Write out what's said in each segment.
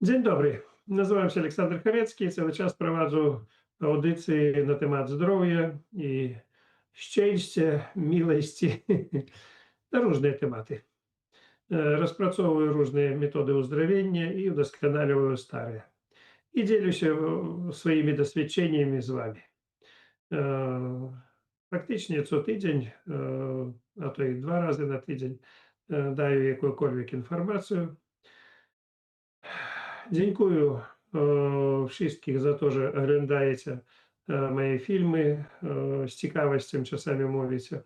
Dzień dobry, nazywam się Aleksander Chojecki, cały czas prowadzę audycje na temat zdrowia i szczęścia, miłości, na różne tematy. Rozpracowuję różne metody uzdrowienia i udoskonaliłem stare. I dzielę się swoimi doświadczeniami z Wami. Faktycznie co tydzień, a to i 2 razy na tydzień, daję jakąkolwiek informację. Dziękuję wszystkich za to, że oglądacie moje filmy, z ciekawością czasami mówicie,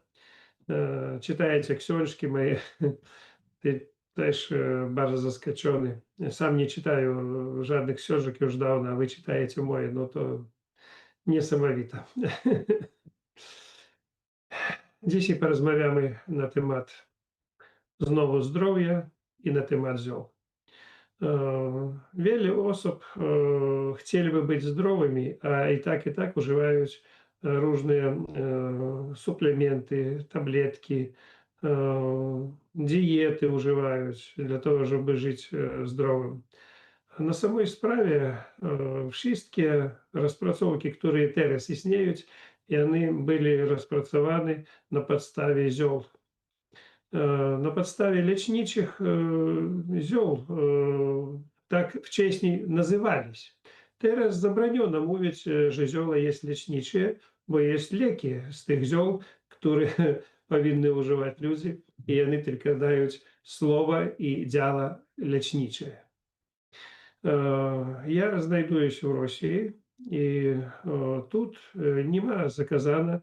czytajcie książki moje. Ty też bardzo zaskoczony. Sam nie czytаю żadnych książek już dawno, a wy czytajecie moje, no to niesamowite. Dzisiaj porozmawiamy na temat znowu zdrowia i na temat ziół. Wiele osób chcieliby być zdrowymi, a i tak używają różne suplementy, tabletki, diety używają dla того, żeby żyć zdrowym. Na samej sprawie wszystkie rozpracowki, które teraz istnieją, i one byli rozpracowane na podstawie ziół. Na podstawie leczniczych ziół tak wcześniej nazywались. Teraz zabroniono mówić, że zioła jest lecznicze, bo jest leki z tych ziół, które powinny używać ludzie, i one tylko dają słowo i działa lecznicze. Ja znajduję się w Rosji i тут nie ma zakazane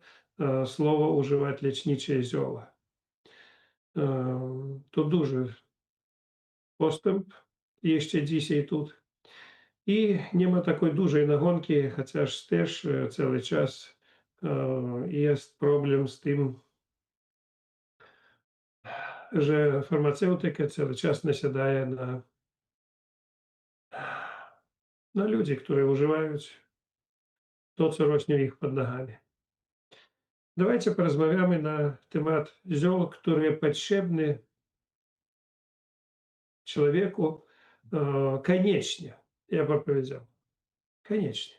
słowa używać lecznicze zioła. To duży postęp jeszcze dzisiaj тут. I nie ma takiej dużej nagonki, chociaż też cały czas jest problem z tym, że farmaceutyka cały czas nasiadaje na ludzi, którzy używają to, co rośnie ich pod nogami. Давайте porozmawiamy na temat ziół, które potrzebne człowieku koniecznie, ja bym powiedział, koniecznie.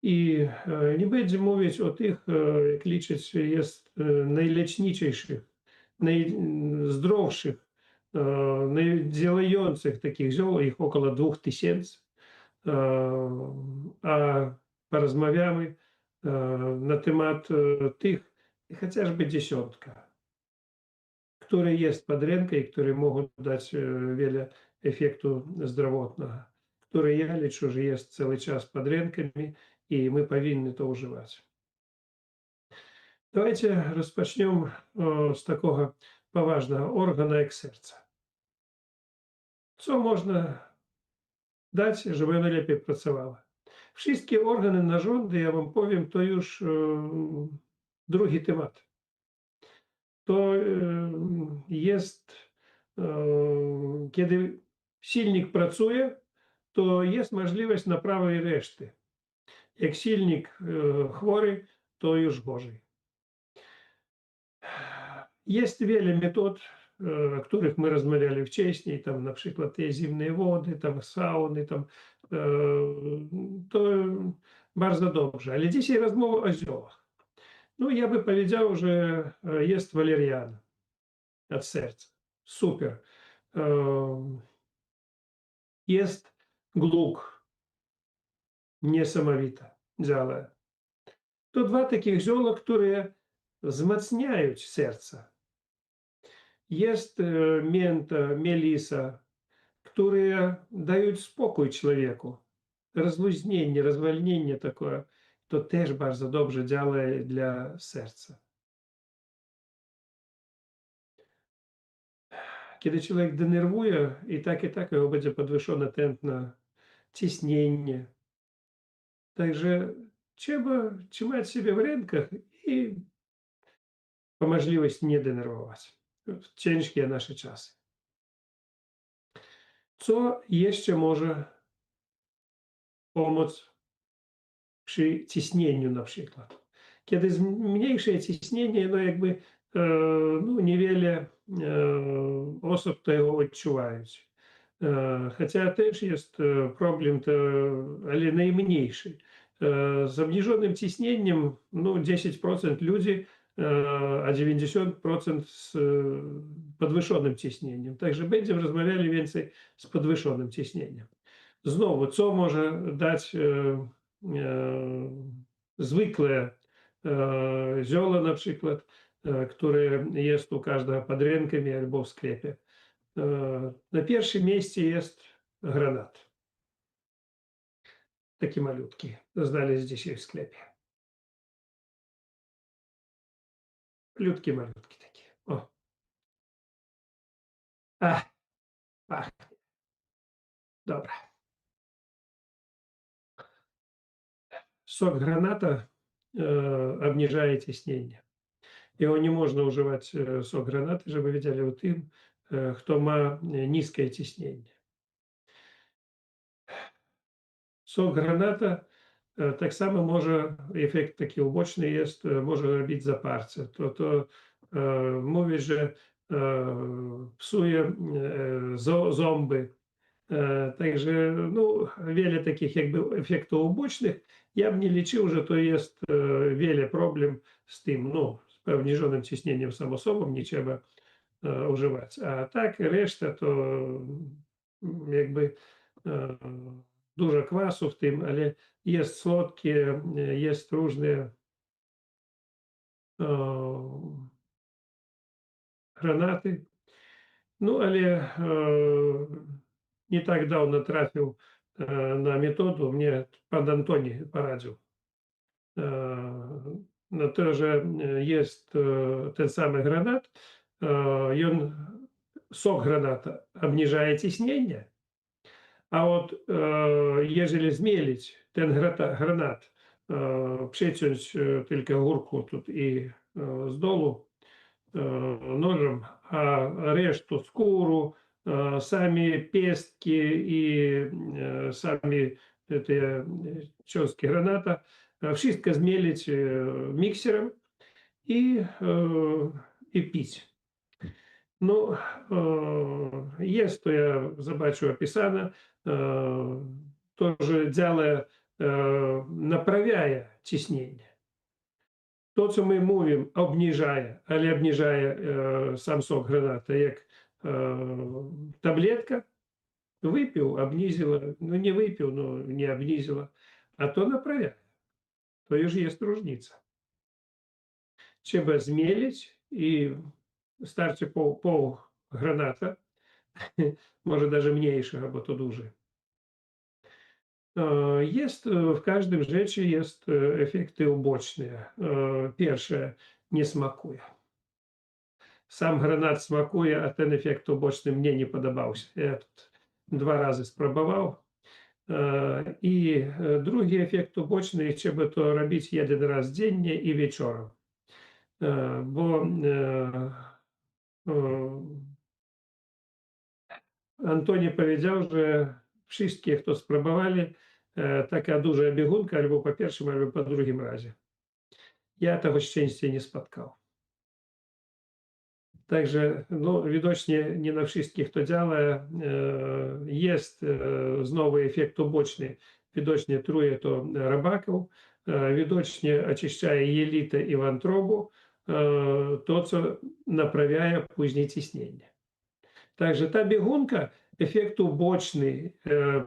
I nie będziemy mówić o tych, jak liczyć jest najleczniczych, najzdrowszych, najdziałających takich ziół, ich około 2000, a porozmawiamy na temat tych chociażby dziesiątka, które jest pod ręką i które mogą dać wiele efektu zdrowotnego, które ja liczę, że jest cały czas pod rękami i my powinny to używać. Давайте rozpoczniemy z takiego poważnego organu jak serce. Co można dać, żeby ono lepiej pracowało? Wszystkie organy narządy, ja wam powiem, to już drugi temat. To jest, kiedy silnik pracuje, to jest możliwość naprawy i reszty. Jak silnik chory, to już gorzej. Jest wiele metod, o których my rozmawiali wcześniej, tam na przykład te zimne wody, tam sauny, tam, to bardzo dobrze. Ale dzisiaj rozmowa o ziołach. No ja by powiedział, że jest waleriana od serca. Super. Jest gluk. Niesamowita działa. To dwa takich zioła, które wzmacniają serce. Jest mięta, melisa, które dają spokój człowieku. Rozluźnienie, rozwolnienie takie, to też bardzo dobrze działa dla serca. Kiedy człowiek denerwuje, i tak jego będzie podwyższone tętno, ciśnienie. Także trzeba trzymać siebie w rękach i po możliwości nie denerwować w ciężkie nasze czasy. Co jeszcze może pomóc przy ciśnieniu na przykład? Kiedy zmniejszy ciśnienie, no jakby no niewiele osób tego odczuwają. Хоча теж jest problem, ale najmniejszy. Z obniżonym ciśnieniem, no 10% ludzi, a 90% z podwyższonym ciśnieniem. Także będziemy rozmawiali więcej z podwyższonym ciśnieniem. Znowu, co może dać zwykłe zioło na przykład, które jest u każdego pod rękami albo w sklepie. Na pierwszym miejscu jest granat. Taki malutki. Znaleźć dzisiaj w sklepie. Malutki, malutki taki. O. Ach, pachnie. Dobra. Сок граната обнижает ciśnienie. Его не можно używać сок граната, żeby wiedzieli o tym, kto ma niskie ciśnienie. Sok granata tak samo może, efekt taki uboczny jest, może robić zaparcie. To mówi, że psuje ząby. Także no, wiele takich jakby efektów ubocznych. Ja bym nie liczył, że to jest wiele problem z tym, no, z obniżonym ciśnieniem samo sobą nie trzeba używać. A tak reszta to jakby dużo kwasu w tym, ale jest słodkie, jest różne granaty. No ale nie tak dawno trafił na metodę, mnie pan Antoni poradził. Na to, że jest ten sam granat, i on, sok granata obniżaje ciśnienie. A вот jeżeli zmielić ten granat, przeciąć tylko górkę тут i z dołu nożem, a resztę skórę, sami pestki i sami te cząstki granata, wszystko zmielić mikserem i pić. No, jest to, ja zobaczył opisane, to, że działa, naprawiaje ciśnienie. To, co my mówimy, obniżaje, ale obniżaje sam sok granata, jak tabletka, wypił, obniżyła, no nie wypił, no nie obniżyła, a to naprawiaje. To już jest różnica. Trzeba zmielić i starczy pół granata, może даже mniejszego, bo to duży. Jest w każdym rzeczy jest efekty uboczne. Pierwsze, nie smakuje. Sam granat smakuje, a ten efekt uboczny mnie nie podobał się. Ja 2 razy spróbował. I drugi efekt uboczny, trzeba to robić 1 raz dziennie i wieczorem. Bo Antoni powiedział, że wszystkie, kto spróbowali, taka duża biegunka albo po pierwszym, albo po drugim razie. Ja tego szczęścia nie spotkał. Także no, widocznie nie na wszystkich to działa. Jest znowu efekt uboczny. Widocznie truje to robaków, widocznie oczyszczaje jelitę i wątrobę, to, co naprawiaje później ciśnienie. Także ta biegunka, efekt uboczny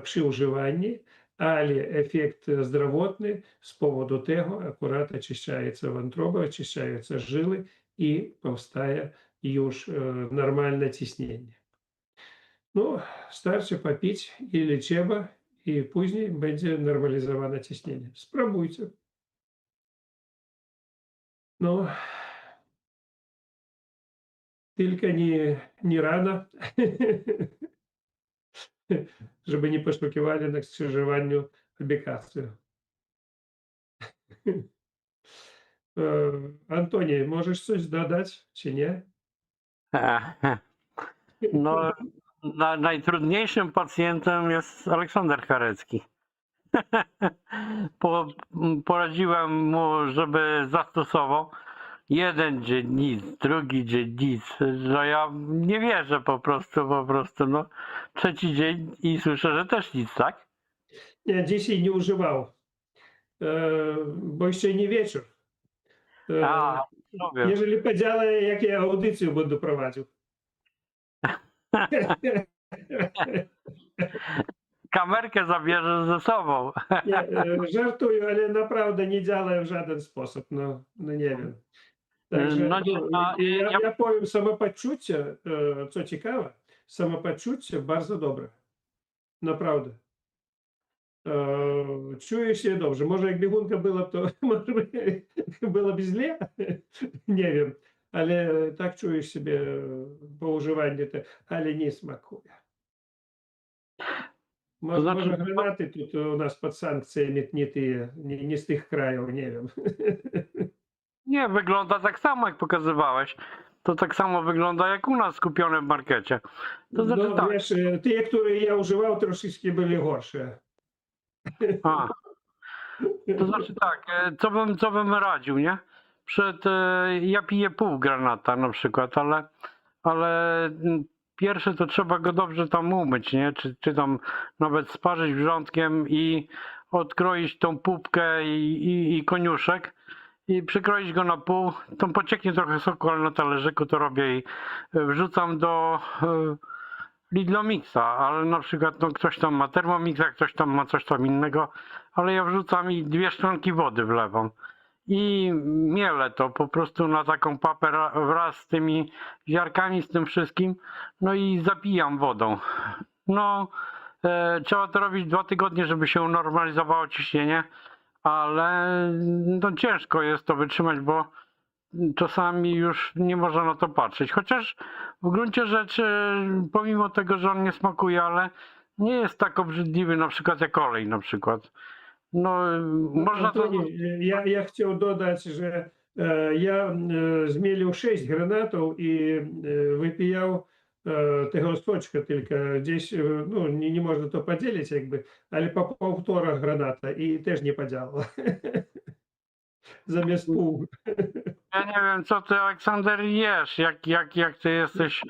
przy używaniu, ale efekt zdrowotny z powodu tego akurat oczyszczaється wątroba, oczyszczają żyły i powstaje już normalne ciśnienie. No, starczy popić ile trzeba i później będzie normalizowane ciśnienie. Spróbujcie. No, tylko nie rano, żeby nie poszukiwali na skrzyżowaniu ubikację. Antoni, możesz coś dodać, czy nie? No, najtrudniejszym pacjentem jest Aleksander Karecki. Poradziłem mu, żeby zastosował jeden dzień nic, drugi dzień nic. No ja nie wierzę po prostu, no. Trzeci dzień i słyszę, że też nic, tak? Nie, dzisiaj nie używał, bo jeszcze nie wieczór. A, rozumiem. Jeżeli podzielę, jak ja audycję będę prowadził. Kamerkę zabierzesz ze sobą. Nie, żartuję, ale naprawdę nie działają w żaden sposób, no nie wiem. Także No nie, a ja powiem samopoczucie, co ciekawe, samopoczucie bardzo dobre. Naprawdę. Czuję się dobrze. Może jak biegunka była, to może by było by źle, nie wiem, ale tak czuję siebie po używaniu, ale nie smakuje. To znaczy, Może granaty тут у нас под санкциями не z tych krajów, nie wiem. nie, wygląda tak samo, jak pokazywałeś. To tak samo wygląda, jak u nas kupione w markecie. To znaczy No, tak. wiesz, te, które ja używał, troszeczkę były gorsze. A, to znaczy tak, co bym radził, nie? Ja piję pół granata na przykład, ale pierwsze to trzeba go dobrze tam umyć, nie? Czy tam nawet sparzyć wrzątkiem i odkroić tą pupkę i koniuszek i przykroić go na pół. Tam pocieknie trochę soku, ale na talerzyku to robię i wrzucam do Lidlomixa, ale na przykład no, ktoś tam ma Thermomixa, ktoś tam ma coś tam innego, ale ja wrzucam i 2 szklanki wody wlewam i mielę to po prostu na taką papę wraz z tymi ziarkami, z tym wszystkim, no i zapijam wodą. No, trzeba to robić 2 tygodnie, żeby się unormalizowało ciśnienie, ale no ciężko jest to wytrzymać, bo czasami już nie można na to patrzeć. Chociaż w gruncie rzeczy, pomimo tego, że on nie smakuje, ale nie jest tak obrzydliwy na przykład jak olej na przykład. No, można to... Антоний, я хотел додать, że я zmielił 6 granatów i wypijał tego soczka tylko gdzieś, no nie można to podzielić jakby, ale po półtora granata i też nie podziałało. Zamiast pół. Ja nie wiem, co ty, Aleksander, jesz, jak ty jesteś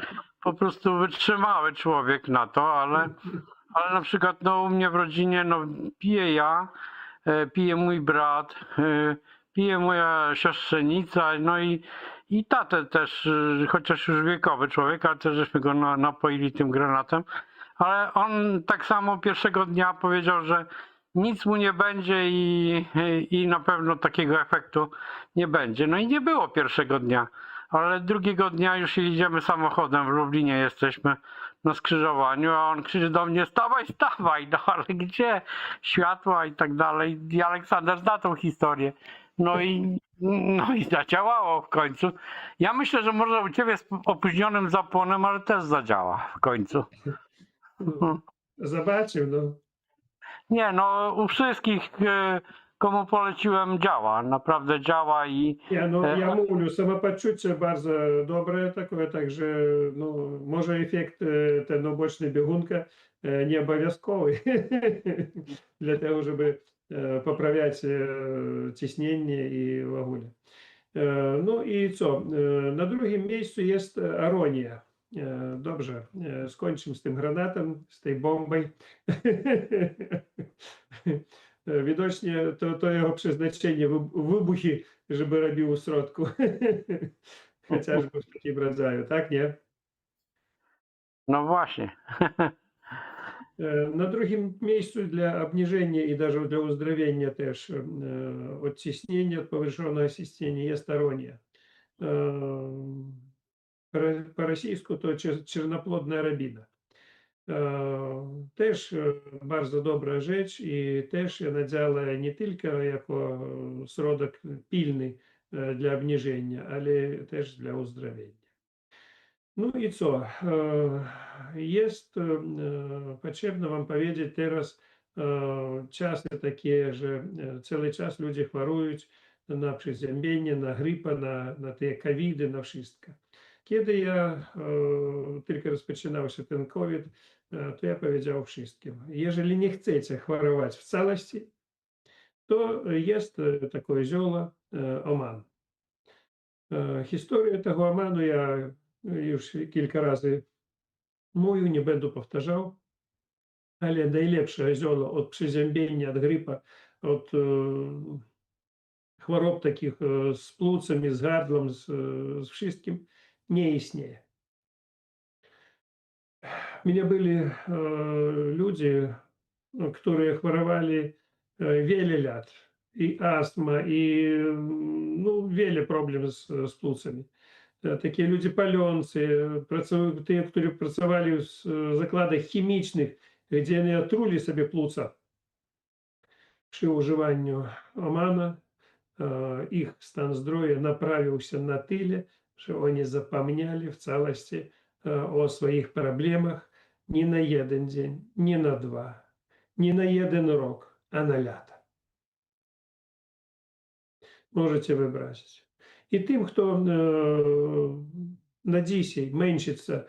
po prostu wytrzymały człowiek na to, ale na przykład no, u mnie w rodzinie no, piję ja, pije mój brat, pije moja siostrzenica, no i tatę też, chociaż już wiekowy człowiek, ale też żeśmy go napoili tym granatem. Ale on tak samo pierwszego dnia powiedział, że nic mu nie będzie i na pewno takiego efektu nie będzie. No i nie było pierwszego dnia, ale drugiego dnia już jedziemy samochodem, w Lublinie jesteśmy na skrzyżowaniu, a on krzyczy do mnie: stawaj, stawaj, no ale gdzie światła i tak dalej. I Aleksander zna tą historię. No i zadziałało w końcu. Ja myślę, że może u ciebie z opóźnionym zapłonem, ale też zadziała w końcu. Zobaczył, no. Nie, no u wszystkich, komu poleciłem, działa. Naprawdę działa i Ja mówię, samopoczucie bardzo dobre такое, także no, może efekt ten uboczny biegunka nie обовязковый для того, żeby poprawiać ciśnienie i w ogóle. No i co? Na drugim miejscu jest aronia. Dobrze, skończymy z tym granatem, z tej bombą. Widocznie to jego przeznaczenie, wybuchy, żeby robił w środku. Chociażby w takim rodzaju, tak, nie? no właśnie. Na drugim miejscu dla obniżenia i даже dla uzdrowienia też od ciśnienia, od повышенного ciśnienia jest aronia. По-российsku to czernoplodna rabina. Też bardzo dobra rzecz i też ona działa nie tylko jako środek pilny dla obniżenia, ale też dla uzdrowienia. No i co? Jest potrzebno wam powiedzieć teraz czasy takie, że cały czas ludzie chorują na przeziębienie, na grypę, na te covidy, na wszystko. Kiedy ja tylko rozpoczynał się ten COVID, to ja powiedział wszystkim: jeżeli nie chcecie chorować w całości, to jest takie zioło Oman. Historię tego Amanu ja już kilka razy mówił, nie będę powtarzał, ale najlepsze zioło od przeziębienia, od grypa, od chorób takich z płucami, z gardłem, z wszystkim nie istnieje. У меня были люди, которые хворовали wiele lat. I astma, i no, wiele problem z płucami. Takie ludzie palący, te, którzy pracowali w zakładach chemicznych, gdzie oni otruli sobie płuca przy używaniu omana, ich stan zdrowia naprawił się na tyle, że oni zapomnieli w całości o swoich problemach nie na jeden dzień, nie na dwa, nie na jeden rok, a na lata. Możecie wyobrazić. I tym, kto na dzisiaj męczyться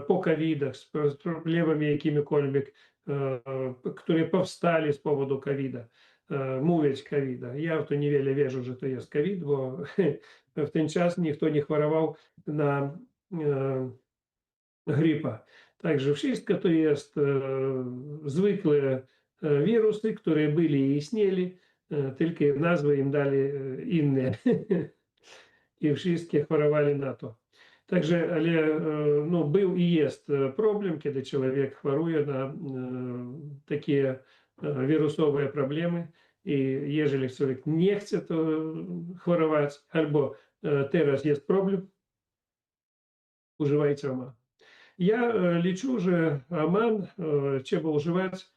po COVID-ach, z problemami jakimikolwiek, które powstali z powodu COVID-a, mówić COVID-a. Ja w to niewiele wierzę, że to jest COVID, bo w ten czas nikt nie chorował na grypa. Także wszystko to jest zwykłe wirusy, które byli i istnieli, tylko nazwy im dali inne. I wszystkie chorowali na to. Także, ale no, był i jest problem, kiedy człowiek choruje na takie wirusowe problemy. I jeżeli człowiek nie chce to chorować, albo teraz jest problem, używajcie Аман. Я лічу, że Аман trzeba używać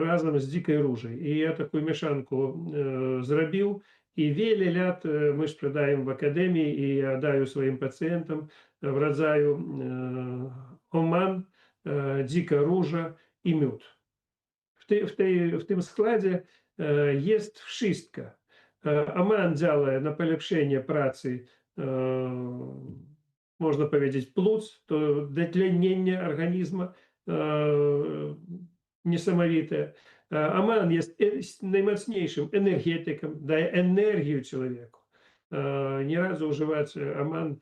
razem z dziką różą. I ja taką mieszankę zrobił. I wiele lat my sprzedają w akademii i ja daję swoim pacjentom w rodzaju Oman, dzika róża i miód. W tym składzie jest wszystko. Oman działa na polepszenie pracy, można powiedzieć, płuc, to dotlenienie organizmu niesamowite. Аман jest najmocniejszym energetykiem, daje energię człowieku. Nie radzę używać Aman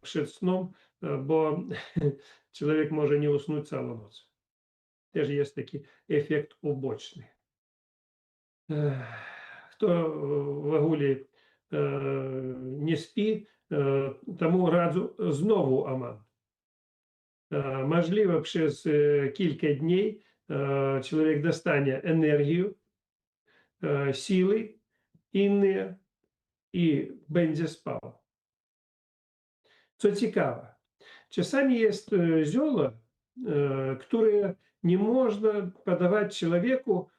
przed snem, bo człowiek może nie usnąć całą noc. Też jest taki efekt uboczny. Kto w ogóle nie śpi, temu radzę znowu Aman. Możliwe przez kilka dni człowiek dostanie energię, siły inne i będzie spał. Co ciekawe, czasami jest zioło, które nie można podawać człowieku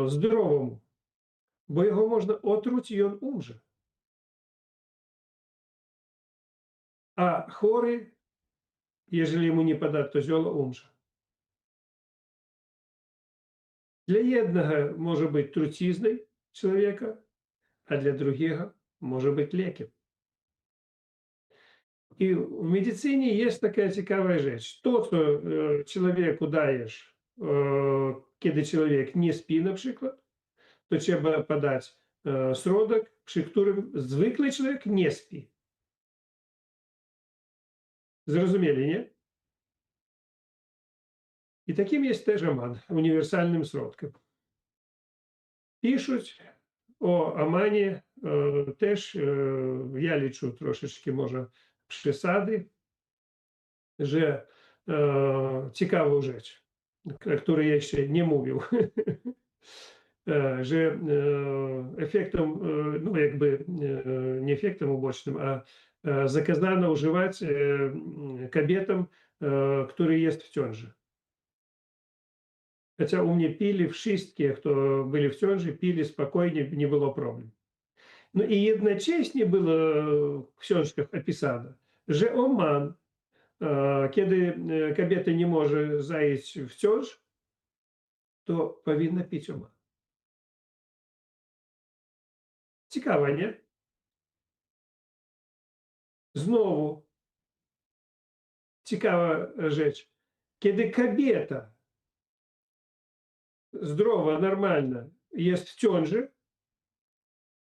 zdrowemu, bo jego można otruć i on umrze. A chory, jeżeli mu nie podać to zioło, umrze. Dla jednego może być trucizną człowieka, a dla drugiego może być lekiem. I w medycynie jest taka ciekawa rzecz. To, co człowieku dajesz, kiedy człowiek nie śpi na przykład, to trzeba podać środek, przy którym zwykły człowiek nie śpi. Zrozumieli, nie? I takim jest też Aman, uniwersalnym środkiem. Piszуть o Amanie też, ja liczę troszeczkę może przesady, że ciekawą rzecz, o której jeszcze nie mówił, że efektem, no jakby nie efektem ubocznym, a zakazano używać kobietom, które jest w ciąży. Chociaż u mnie pili wszystkie, kto byli w ciąży, pili spokojnie, nie było problem. No i jednocześnie było w książkach opisane, że Oman, kiedy kobieta nie może zajść w ciąż, to powinna pić Oman. Ciekawe, nie? Znowu ciekawa rzecz. Kiedy kobieta zdrowa, normalna jest w ciąży,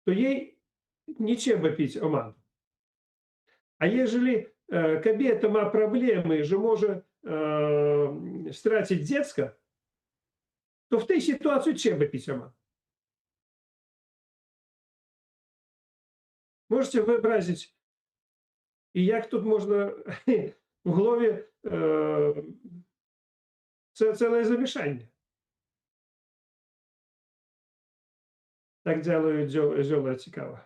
to jej nie trzeba pić Oman. A jeżeli kobieta ma проблеми, że może stracić dziecko, to w tej sytuacji trzeba pić aman. Możecie wyobrazić, i jak тут можна в голові це ціле замішання. Так делають зьола цікаво.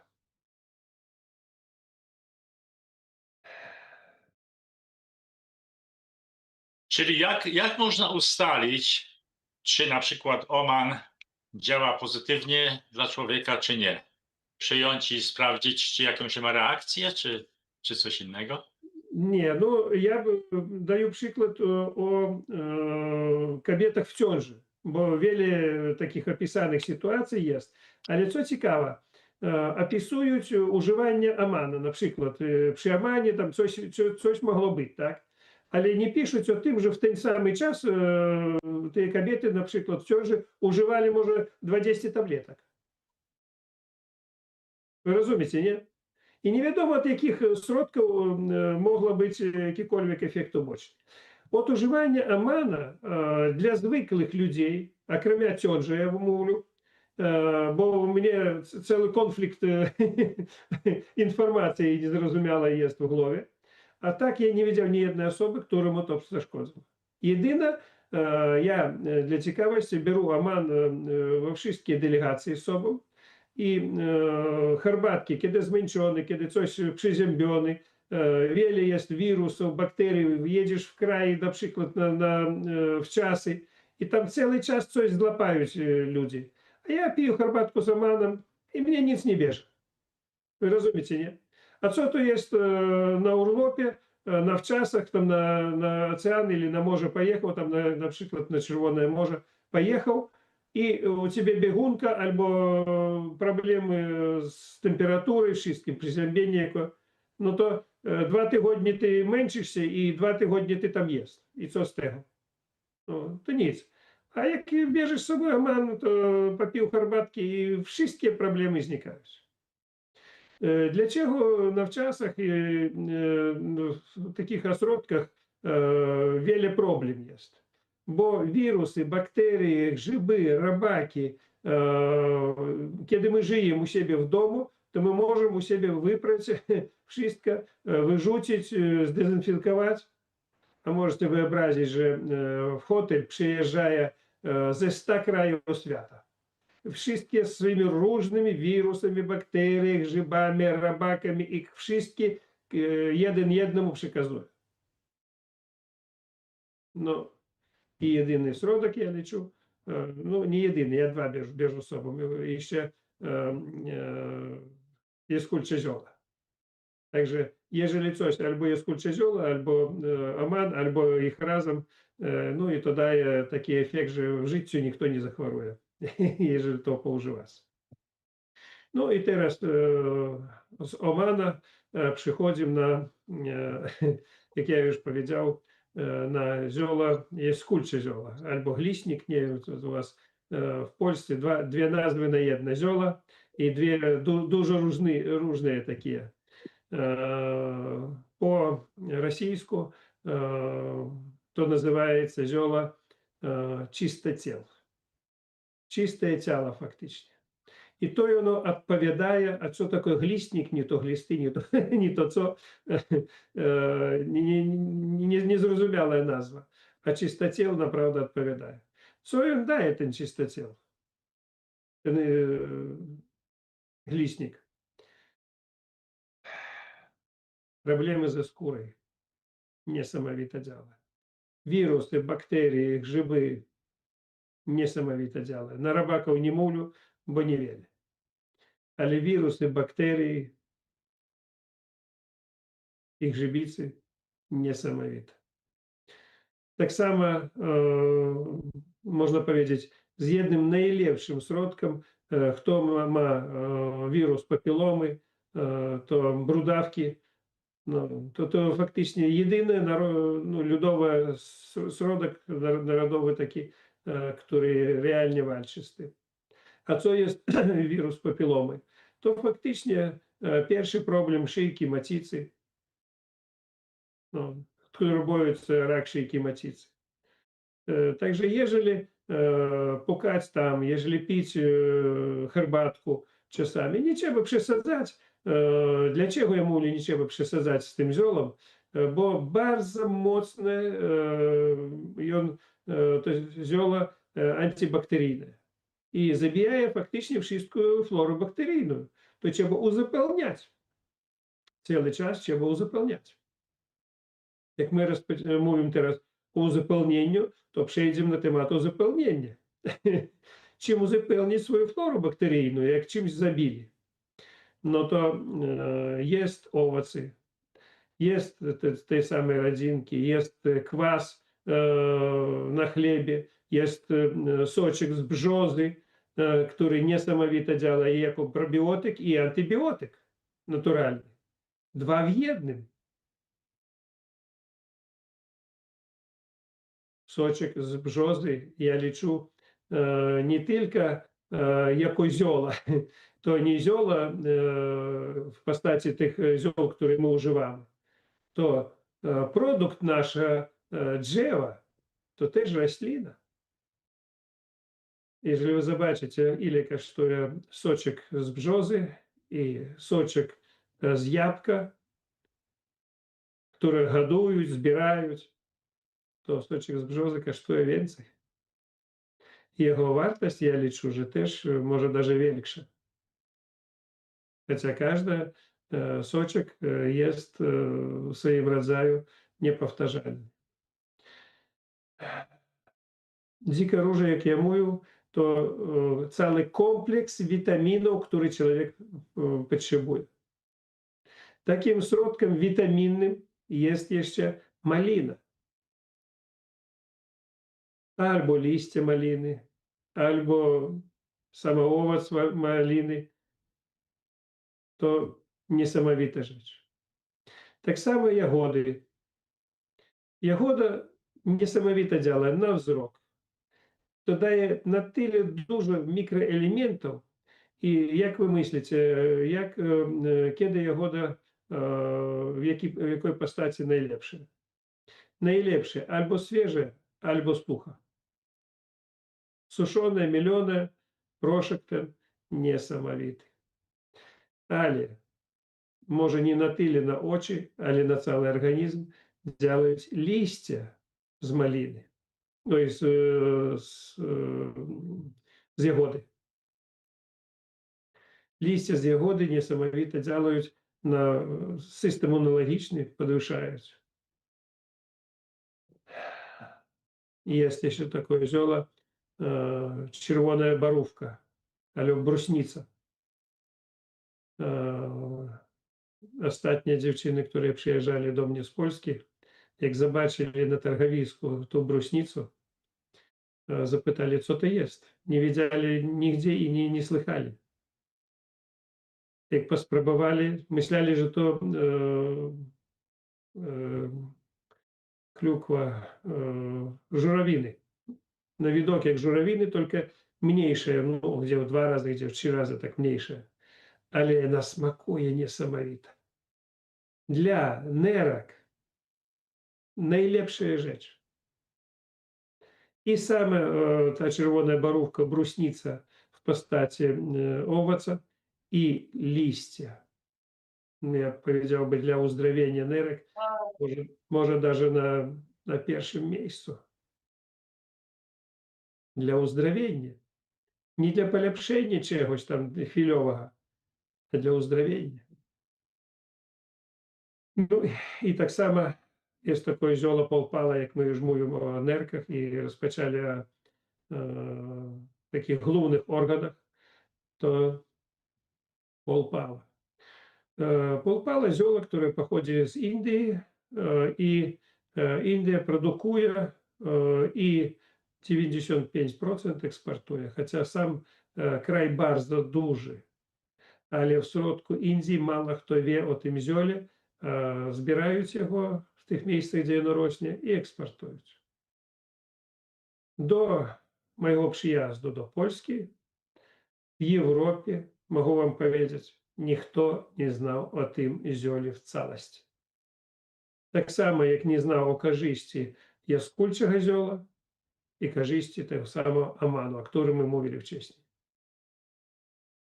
Czyli jak można ustalić, czy na przykład oman działa pozytywnie dla człowieka, czy nie? Przyjąć i sprawdzić, czy jakąś ma reakcję, czy coś innego? Nie, ну я даю приклад о kobietach w ciąży, bo wiele takich opisanych sytuacji jest. Ale co ciekawe, opisują używanie amana, na przykład przy amanie tam coś mogło być, tak? Ale nie piszą o tym, że w ten sam czas te kobiety, na przykład w ciąży, używali może 20 tabletek. Wy rozumiecie, nie? І невідомо, від яких сродків могло бути який-кольвік ефект побочний. От уживання амана для звиклих людей, окремя тьонжа, я мовлю, бо у мене цілий конфлікт інформації незрозумілої є в голові, а так я не бачив ні одної особи, которому то зашкодило. Єдине, я для цікавості беру аман во всі делегації з собою, i herbatki, kiedy zmęczony, kiedy coś przeziębiony, wiele jest wirusów, bakterii, jedziesz w kraj na przykład w czasy i tam cały czas coś złapają ludzie. A ja piję herbatkę z amanem i mnie nic nie bierze. Wy rozumiecie, nie? A co to jest na urlopie, na wczasach, tam na ocean или na morze pojechał, tam na przykład na Czerwone Morze pojechał, i u ciebie biegunka albo problemy z temperaturą, wszystkim, przeziębienie, no to 2 tygodnie ty męczysz się i 2 tygodnie ty tam jest. I co z tego? No, to nic. A jak bierzesz sobie aman, to popił herbatki i wszystkie problemy znikają. Dlaczego na wczasach w takich ośrodkach wiele problem jest? Bo wirusy, bakterie, grzyby, robaki, kiedy my żyjemy u siebie w domu, to my możemy u siebie wyprać wszystko, wyrzucić, zdezynfekować. A możecie wyobrazić, że w hotel przyjeżdżają ze 100 krajów świata. Wszystkie z swoimi różnymi wirusami, bakteriami, grzybami, robakami, i wszystkie jeden jednemu przekazują. No. I jedyny środek ja liczę, no nie jedyny, ja 2 bierzу z sobą, jeszcze jest kulcze zioła. Także jeżeli coś, albo jest kulcze zioła, albo aman, albo ich razem, no i to daje taki efekt, że w życiu nikt nie zachoruje, jeżeli to poużywać. No i teraz z amana przechodzimy na, jak ja już powiedział, na zioła, jest kulcze zioła, albo gliśnik, nie wiem, co u was w Polsce, dwie nazwy na jedno zioła i dwie дуже różne takie. Po rosyjsku to називається zioła чистотел. Чистое ciało faktycznie. I to ono odpowiada, a co takiego glistnik, nie to glisty, nie to co, niezrozumiała nazwa. A чистотел naprawdę odpowiada. Co on daje, ten чистотел? Ten glistnik. Problemy ze skórą. Niesamowite działa. Wirusy, bakterie, grzyby. Niesamowite działa. Na robaków nie mówię, bo niewiele. Ale wirusy, bakterie i grzybicy niesamowite. Tak samo można powiedzieć, z jednym najlepszym środkiem, kto ma wirus papilomy, to brudawki, no, to faktycznie jedyny ludowy środek narodowy taki, który realnie walczy z tym. A co jest wirus papilomy? To faktycznie pierwszy problem szyjki, macicy, no, турбують рак шийки матицы. Także jeżeli pukać tam, jeżeli pić herbatku czasami, nie trzeba przesadzać. Dlaczego ja mówię, nie trzeba przesadzać z tym ziołem? Bo bardzo mocne to zioło antybakteryjne i zabija faktycznie wszystką florę bakteryjną. To trzeba uzupełniać. Cały czas trzeba uzupełniać. Jak my mówimy teraz o uzupełnieniu, to przejdziemy na temat uzupełnienia. Czym uzupełnić swoją florę bakteryjną, jak czymś zabili? No to jest owoce, jest te same rodzinki, jest kwas na chlebie, jest soczek z brzozy, który niesamowite działa i jako probiotyk i antybiotyk naturalny. Dwa w jednym. Сочок з бжози я лічу не тільки як зьола, то не зьола в постаті тих зьол, які ми вживаємо, то продукт нашого drzewa to też roślina. Jeżeli wy zobaczycie, ile kosztuje soczek z brzozy i soczek z jabłka, które hodują, zbierają, to soczek z brzozy kosztuje więcej. Jego wartość, ja liczę, że też może даже większa. Хотя każdy soczek jest w swoim rodzaju niepowtarzalny. Dzikie róże, jak ja mówię, to cały kompleks witaminów, który człowiek potrzebuje. Takim środkiem witaminnym jest jeszcze malina. Albo liście maliny, albo sam owoc maliny. To niesamowita rzecz. Tak samo jagody. Jagoda niesamowite działa na wzrok. To daje na tyle dużo mikroelementów. I jak wy myślicie, kiedy jagoda w jakiej postaci najlepsza? Najlepsze albo świeże, albo sucha. Suszone, mielone, proszek ten niesamowity. Ale może nie na tyle na oczy, ale na cały organizm działaють liście z maliny, no i z jagody. Liście z jagody niesamowite działaють na system immunologiczny, podwyższając. Jest jeszcze takie zioło czerwona borówka, albo brusnica. Ostatnie dziewczyny, które przyjeżdżali do mnie z Polski, jak zobaczyli na targowisku tą brusnicę, zapytali, co to jest. Nie wiedzieli nigdzie i nie słychali. Jak pospróbowali, myśleli, że to klukwa żurawiny. Na widok jak żurawiny, tylko mniejsze, no, gdzie w 2 razy, gdzie w 3 razy tak mniejsze. Ale ona smakuje niesamowite. Dla nerek najlepsza rzecz. I sama ta czerwona borówka, brusnica w postaci owoca i liście. Ja powiedziałbym, dla uzdrowienia nerek, może даже na pierwszym miejscu. Dla uzdrowienia. Nie dla polepszenia czegoś tam chwilowego, a dla uzdrowienia. No i tak samo jest takie zioło polpala, jak my już mówimy o nerkach i rozpoczęli o takich głównych organach, to polpala. Polpala zioło, które pochodzi z Indii i India produkuje i 95% eksportuje, chociaż sam kraj bardzo duży. Ale w środku Indii mało kto wie o tym ziole, збирають його в тих місцях, де воно росне, і експортують. До моєго приїзду до Польщі в Європі, можу вам powiedzieć, ніхто не знав о тим зьолі в цілості. Так само, як не знав о користі яскульчого зьола і користі того самого оману, о котором мы mówili wcześniej.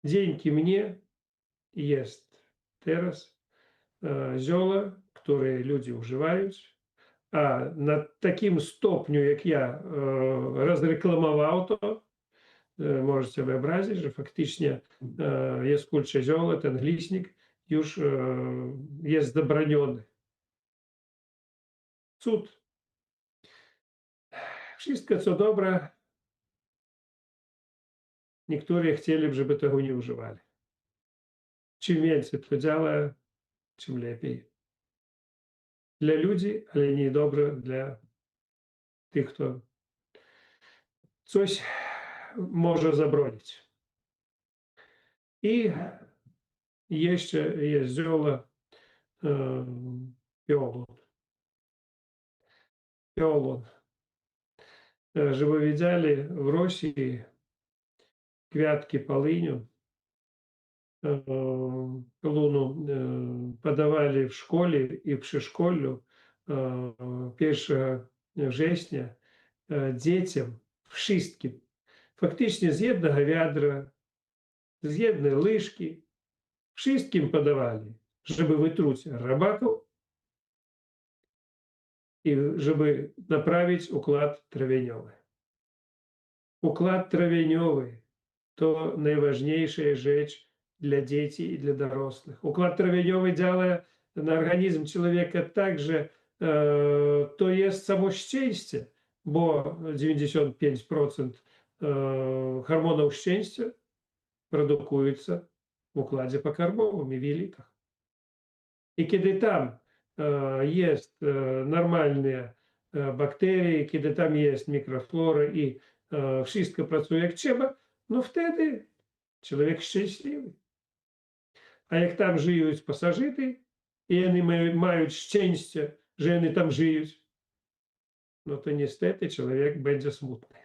Dzięki mnie jest teraz zioła, które ludzie używają, a na takim stopniu, jak ja rozreklamował to, możecie wyobrazić, że faktycznie jaskólcze zioło, ten glistnik już jest zabroniony. Cud. Wszystko, co dobre, niektórzy chcieli, żeby tego nie używali. Czym więcej to działa, czym lepiej. Dla ludzi, ale nie dobre dla tych, kto coś może zabronić. I jeszcze jest zioło пиолон. Пиолон. Że вы видели в России квятки полынью, луну подавали в школе и в przedszkolu 1 września dzieciom, wszystkim, faktycznie z jednego wiadra, z jednej łyżki, wszystkim podawali, żeby wytruć robaków i żeby naprawić układ trawieniowy. Układ trawieniowy to najważniejsza rzecz dla dzieci i dla dorosłych. Układ trawieniowy działa na organizm człowieka tak, że to jest samo szczęście, bo 95% hormonów szczęścia produkuється w układzie pokarmowym i w jelitach. I kiedy tam jest normalne bakterie, kiedy tam jest mikroflora i wszystko pracuje jak trzeba, no wtedy człowiek szczęśliwy. A jak tam żyją pasażyty i oni mają szczęście, że oni tam żyją, no to niestety człowiek będzie smutny.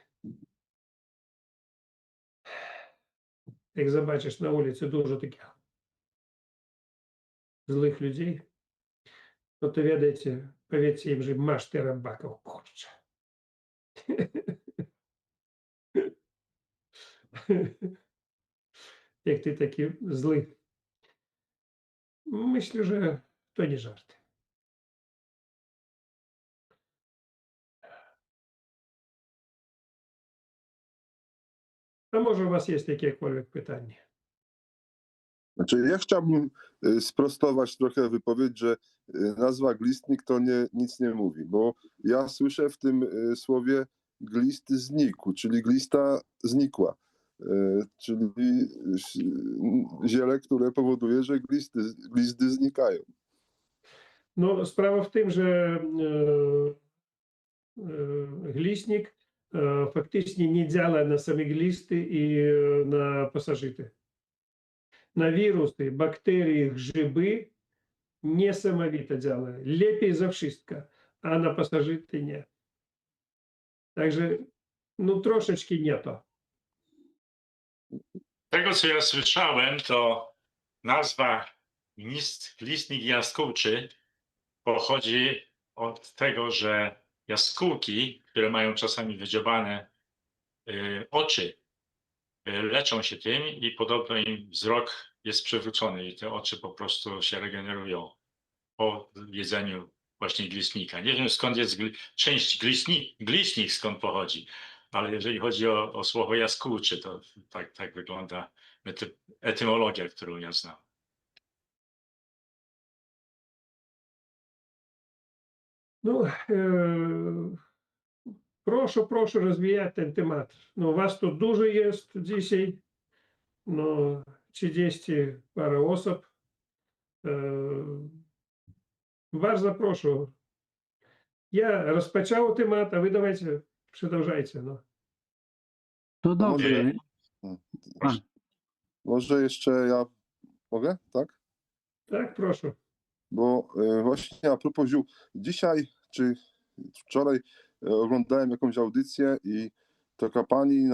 Jak zobaczysz na ulicy dużo takich złych ludzi, no to wiadajcie, powiedzcie im, że masz ty robaków, kurczę. Jak ty taki zły. Myślę, że to nie żarty. A może u was jest jakiekolwiek pytanie? Znaczy, ja chciałbym sprostować trochę wypowiedź, że nazwa glistnik to nic nie mówi, bo ja słyszę w tym słowie glist znikł, czyli glista znikła, czyli ziele, które powoduje, że glizdy znikają. No, sprawa w tym, że glistnik faktycznie nie działa na same glisty i na pasożyty. Na wirusy, bakterie, grzyby niesamowite działa. Lepiej za wszystko, a na pasożyty nie. Także no troszeczkę nie to. Tego, co ja słyszałem, to nazwa glistnik jaskółczy pochodzi od tego, że jaskółki, które mają czasami wydziobane oczy, leczą się tym i podobno im wzrok jest przywrócony i te oczy po prostu się regenerują po jedzeniu właśnie glistnika. Nie wiem, skąd jest część glistnik skąd pochodzi, ale jeżeli chodzi o słowo jaskółczy, to tak wygląda etymologia, którą ja znam. No, proszę rozwijać ten temat. No, was tu dużo jest dzisiaj. No, 30 parę osób. Bardzo proszę. Ja rozpoczął temat, a wy dawajcie, przedłużajcie. No. To dobrze. Może jeszcze ja mogę, tak? Tak, proszę. Bo właśnie a propos ziół, dzisiaj czy wczoraj oglądałem jakąś audycję i taka pani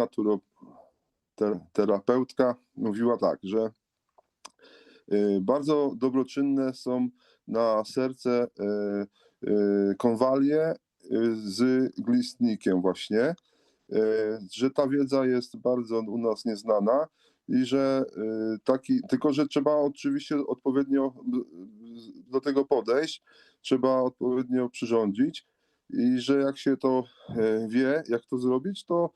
terapeutka mówiła tak, że bardzo dobroczynne są na serce konwalie z glistnikiem właśnie, że ta wiedza jest bardzo u nas nieznana i że tylko że trzeba oczywiście odpowiednio do tego podejść, trzeba odpowiednio przyrządzić i że jak się to wie, jak to zrobić, to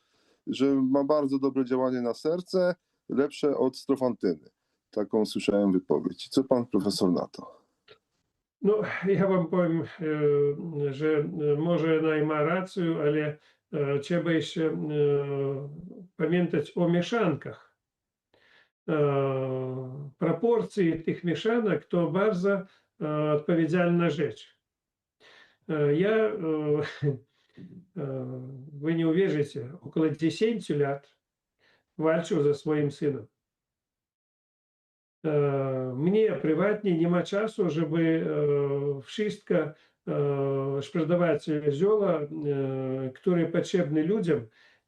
że ma bardzo dobre działanie na serce, lepsze od strofantyny. Taką słyszałem wypowiedź. Co pan profesor na to? No, ja wam powiem, że może ona i ma rację, ale trzeba jeszcze pamiętać o mieszankach. Proporcje tych mieszanek to bardzo odpowiedzialna rzecz. Ja, вы не uwierzycie, около 10 lat walczył ze swoim synem. Mnie prywatnie nie ma czasu, żeby wszystko sprzedawać zioła, które potrzebne ludziom.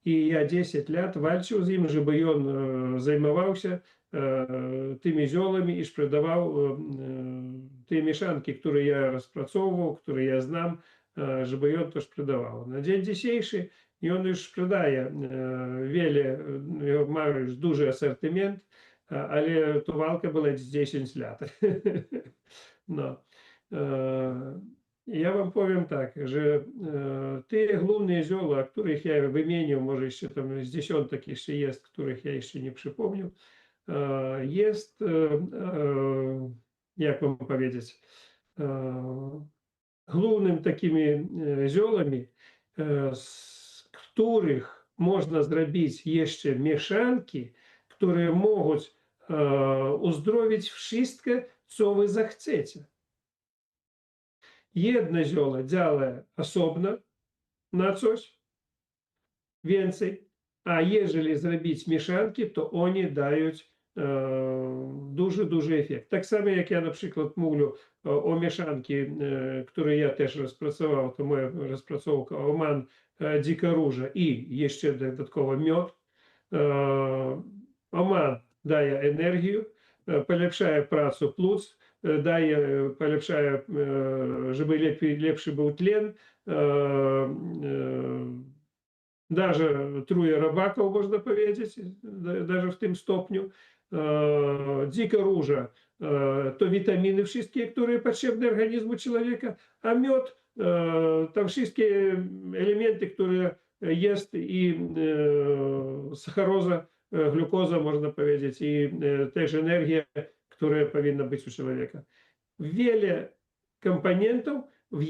I ja 10 lat walczył z nim, żeby on zajmował się tymi ziołami i sprzedawał te mieszanki, które ja rozpracował, które ja znam, żeby on to sprzedawał. Na dzień dzisiejszy i on już sprzedaje wiele, ma już duży asortyment, ale to walka była 10 lat. No. Ja wam powiem tak, że te główne zioła, o których ja wymienił, może jeszcze tam z dziesiątek jeszcze jest, których ja jeszcze nie przypomniał, jest, jak wam powiedzieć, głównymi takimi ziołami, z których można zrobić jeszcze mieszanki, które mogą uzdrowić wszystko, co wy zechcecie. Jedno zioło działa osobno na coś więcej, a jeżeli zrobić mieszanki, to one dają duży efekt. Tak samo jak ja na przykład mówię o mieszanki, które ja też rozpracował, to moja rozpracowka Oman, Dzika Róża i jeszcze dodatkowo miod. Oman daje energię, polepszaje pracę płuc, polepszaje, żeby lepszy był tlen, даже truje robaków, można powiedzieć, даже w tym stopniu. Dzika róża to witaminy wszystkie, które potrzebne organizmu człowieka, a miod tam wszystkie elementy, które jest i sacharoza, glukoza, można powiedzieć, i też energia, która powinna być u człowieka. Wiele komponentów w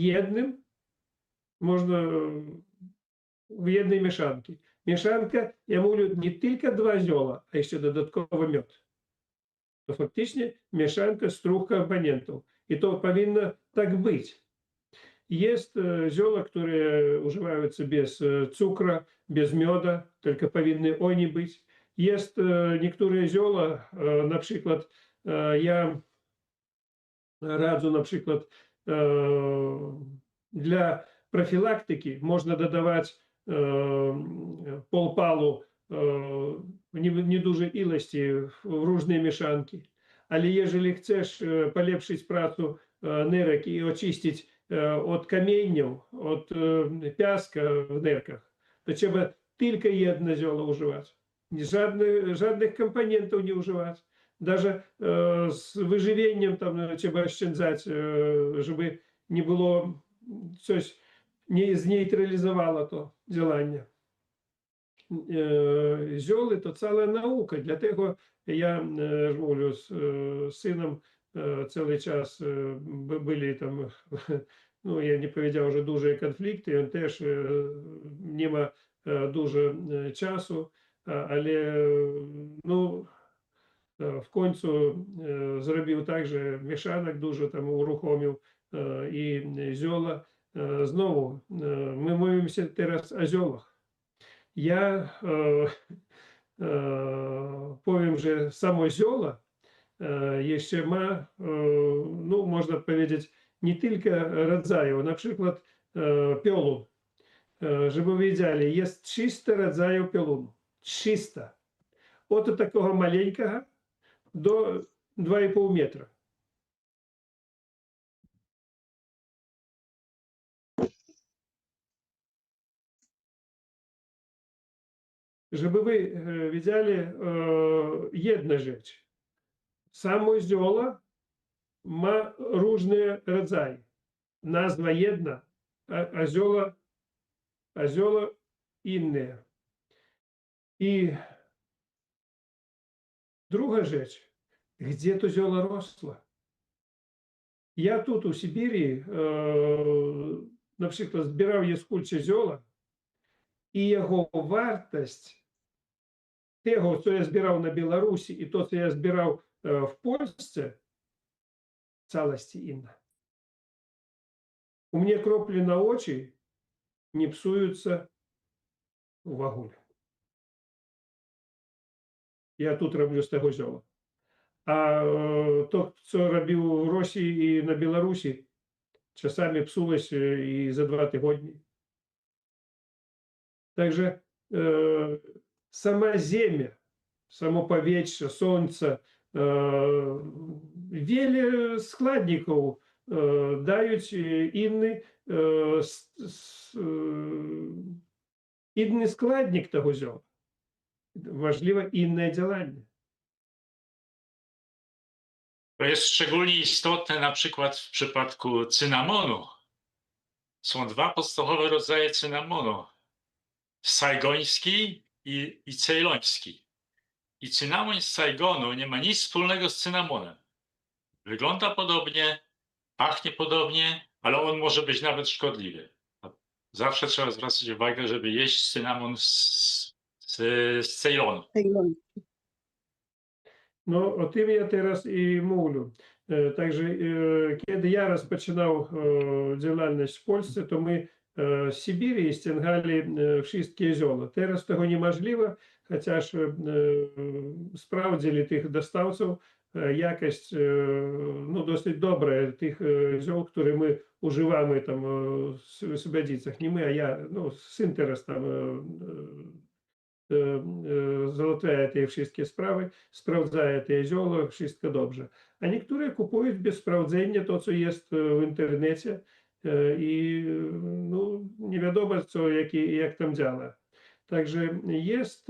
jednej mieszanki. Mieszanka, ja mówię, nie tylko 2 zioła, a jeszcze dodatkowo miod. To faktycznie mieszanka z 3 komponentów. I to powinno tak być. Jest zioła, które używаются без cukru, bez mioda, tylko powinny oni być. Jest niektóre zioła, na przykład ja radzę na przykład dla profilaktyki można dodawać полпалу niedużej ilości w różne mieszanki. Ale jeżeli chcesz polepszyć pracę nerek i oczyścić od kamieniów, od piaska w nerkach, to trzeba tylko jedno zioło używać. Żadnych komponentów nie używać. Даже z wyżywieniem tam trzeba oszczędzać, żeby nie było coś, nie zneutralizowało to działanie. Zioły to cała nauka, dlatego ja mówię z synem cały czas byli tam, no ja nie powiedział, że duże konflikty, on też nie ma dużo czasu, ale no w końcu zrobił tak, że mieszanek dużo tam uruchomił i zioła. Znowu, my mówimy teraz o ziołach. Ja powiem, że samo zioło jeszcze ma, no można powiedzieć, nie tylko rodzaju, na przykład piolun. Żeby wiedzieli, jest 300 rodzajów piolunu. 300. Od такого маленького до 2,5 метра. żeby wy widzieli jedną rzecz. Samo zioło ma różne rodzaje. Nazwa jedna, a zioło inne. I druga rzecz, gdzie to zioło rosło? Ja тут у Сибірі, наприклад, збирав яскульче зьола, і його вартість того, що я збирав на Білорусі, і то, що я збирав в Польщі, цілості інна. У мене кроплі на очі не псуються в вагулі. Я тут роблю з того зьола. А то, що робив у Росії і на Білорусі, часами псулось і за 2 тижні. Także sama ziemia, samo powietrze, słońce, wiele składników dają inny składnik tego zioła. Ważliwe inne działanie. To jest szczególnie istotne na przykład w przypadku cynamonu. Są 2 podstawowe rodzaje cynamonu. Sajgoński i cejloński. I cynamon z Saigonu nie ma nic wspólnego z cynamonem. Wygląda podobnie, pachnie podobnie, ale on może być nawet szkodliwy. Zawsze trzeba zwracać uwagę, żeby jeść cynamon z Ceylonu. No, o tym ja teraz i mówię. Także kiedy ja rozpoczynał działalność w Polsce, to my z Syberii ściągali wszystkie zioła. Teraz tego niemożliwe, chociaż sprawdzili tych dostawców, jakość no, dosyć dobra tych ziół, które my używamy tam w Свободицах. Nie my, a ja, no, syn teraz tam załatwiają te wszystkie sprawy, sprawdzają te zioła, wszystko dobrze. A niektóre kupują bez sprawdzenia to, co jest w internecie i no, nie wiadomo, co, jak tam działa. Także jest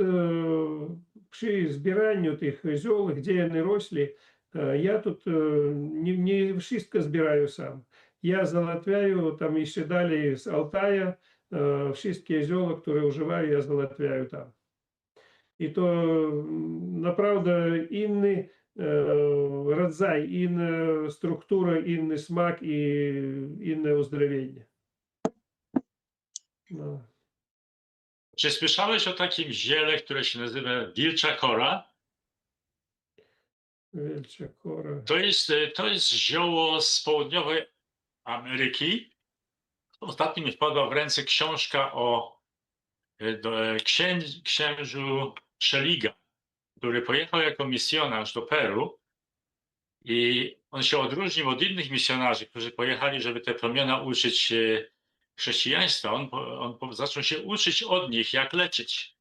przy zbieraniu tych ziół, gdzie one rośli, ja тут nie wszystko zbieraję sam. Ja załatwiаю tam jeszcze dalej z Altaja wszystkie zioła, które używаю, ja załatwiаю tam. I to naprawdę inny rodzaj, inna struktura, inny smak i inne uzdrowienie. No. Czy słyszałeś o takim ziele, które się nazywa wilcza kora? Wilcza kora. To jest zioło z południowej Ameryki. Ostatnio mi wpadła w ręce książka o księżu Szeliga, który pojechał jako misjonarz do Peru i on się odróżnił od innych misjonarzy, którzy pojechali, żeby te plemiona uczyć chrześcijaństwa. On zaczął się uczyć od nich, jak leczyć.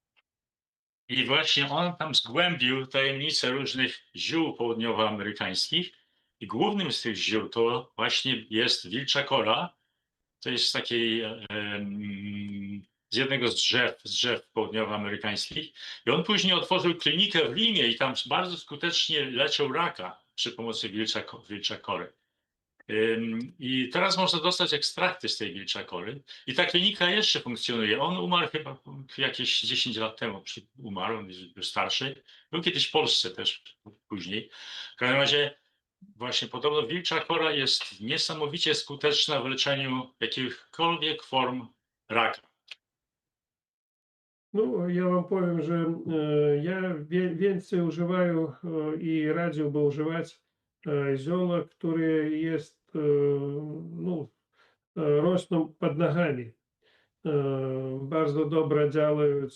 I właśnie on tam zgłębił tajemnice różnych ziół południowoamerykańskich i głównym z tych ziół to właśnie jest wilcza kora. To jest z takiej z jednego z drzew południowoamerykańskich. I on później otworzył klinikę w Limie i tam bardzo skutecznie leczył raka przy pomocy wilczakory. I teraz można dostać ekstrakty z tej wilczakory. I ta klinika jeszcze funkcjonuje. On umarł chyba jakieś 10 lat temu. Umarł, on jest już starszy. Był kiedyś w Polsce też później. W każdym razie właśnie podobno wilcza kora jest niesamowicie skuteczna w leczeniu jakichkolwiek form raka. No, ja wam powiem, że ja więcej używаю i radziłby używać zioła, które jest, no, rosną pod nogami. Bardzo dobrze działają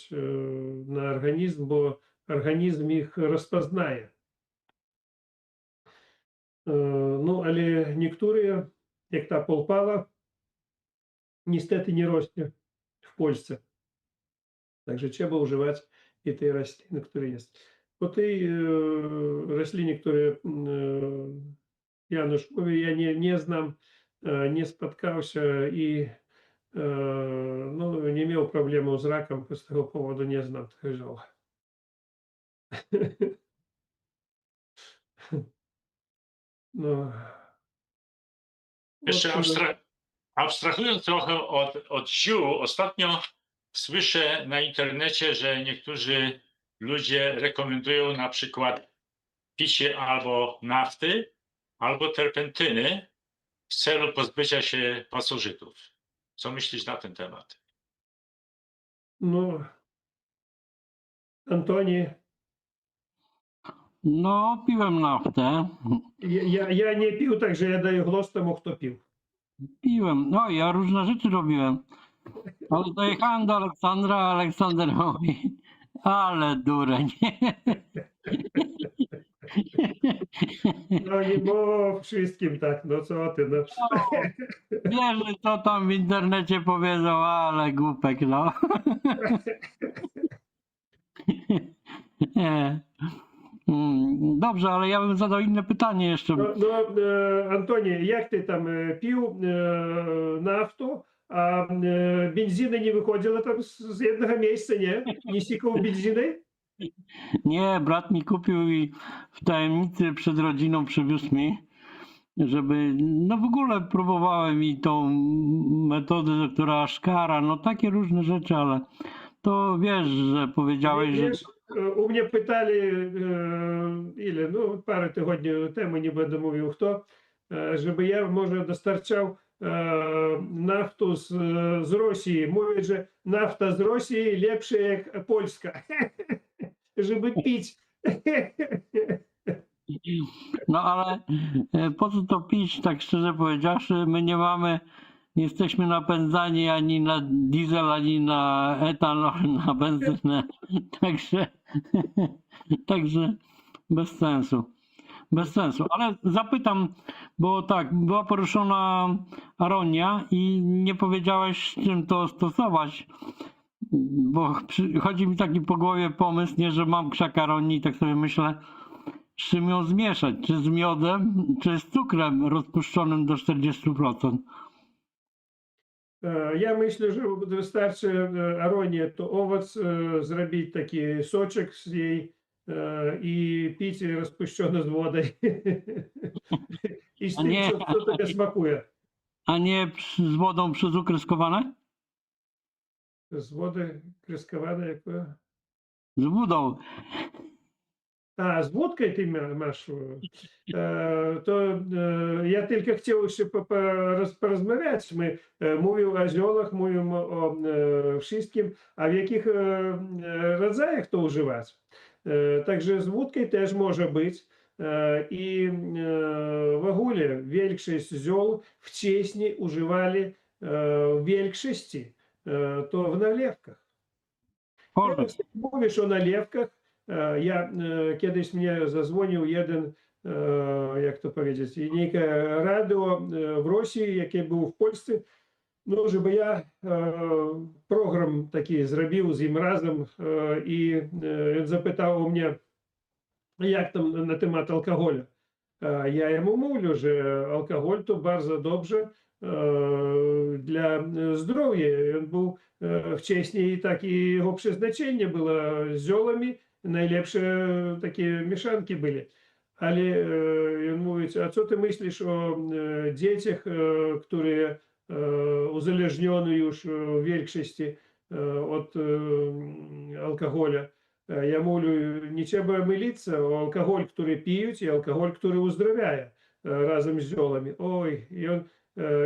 na organizm, bo organizm ich rozpoznaje. No, ale niektóre, jak ta polpala, niestety nie rośnie w Polsce. Także trzeba używać i tej rośliny, które jest. Po tej roślinie, które Janusz mówi, ja nie znam, nie spotkał się i ну, не имел проблему с раком, с того поводу не знал, жил. Ну, Jeszcze вот, abstrahując trochę od ziół, ostatnio słyszę na internecie, że niektórzy ludzie rekomendują na przykład picie albo nafty, albo terpentyny w celu pozbycia się pasożytów. Co myślisz na ten temat? ну, Антоний, No, piłem naftę. я не пил, так же я даю głos temu, kto pił. Piłem. No, ja różne rzeczy robiłem. Ale dojechałem do Aleksandra, a Aleksander mówi, ale dureń. No nie mów wszystkim tak, no co ty, no. Wiesz, co tam w internecie powiedzą, ale głupek, no. Nie. Dobrze, ale ja bym zadał inne pytanie jeszcze. No, Антоний, jak ty tam pił naftу, a benziny nie wychodziło tam z jednego miejsca, nie? Nie sikał benzyny? Nie, brat mi kupił i w tajemnicy przed rodziną przywiózł mi, żeby, no w ogóle próbowałem i tą metodę doktora Aszkara, no takie różne rzeczy, ale to wiesz, że powiedziałeś, że Wiesz, u mnie pytali, ile, no parę tygodni temu, nie będę mówił kto, żeby ja może dostarczał naftу z Rosji. Mówię, że nafta z Rosji lepsza jak Polska, żeby pić. no ale po co to pić, tak szczerze powiedziawszy, my nie jesteśmy napędzani ani na diesel, ani na etanol, na benzynę, także bez sensu. Bez sensu, ale zapytam, bo tak, była poruszona aronia i nie powiedziałeś, z czym to stosować, bo chodzi mi taki po głowie pomysł, nie, że mam krzak aronii, tak sobie myślę, z czym ją zmieszać, czy z miodem, czy z cukrem rozpuszczonym do 40%. Ja myślę, że wystarczy aronię, to owoc, zrobić taki soczek z jej i pić rozpuszczony z wodą. I z A tym, nie- co tobie smakuje. A nie z wodą przyzukryskowane? Z wody kreskowane jakoś. Z wodą. A, z wódką ty masz. To ja tylko chciał jeszcze porozmawiać. My mówimy o ziołach, mówimy o wszystkim, a w jakich rodzajach to używać. Także z wódką też może być. I w ogóle większość ziół wcześniej używali w większości to w nalewkach. Polek. Mówisz o nalewkach. Ja kiedyś mnie zadzwonił jeden, jak to powiedzieć, niekie radio w Rosji, jakie był w Polsce, no, żeby ja program taki zrobił z nim razem i zapytał mnie, jak tam na temat alkoholu. Ja йому mówię, że alkohol to bardzo dobrze dla zdrowia. On był wcześniej, takie jego przeznaczenie było z ziołami, najlepsze takie mieszanki były. Ale on mówi, a co ty myślisz o dzieciach, które uzależnione już w większości od alkoholu? Ja mówię, nie trzeba mylić o alkohol, który piją, i alkohol, który uzdrawia razem z ziołami. Oj, i on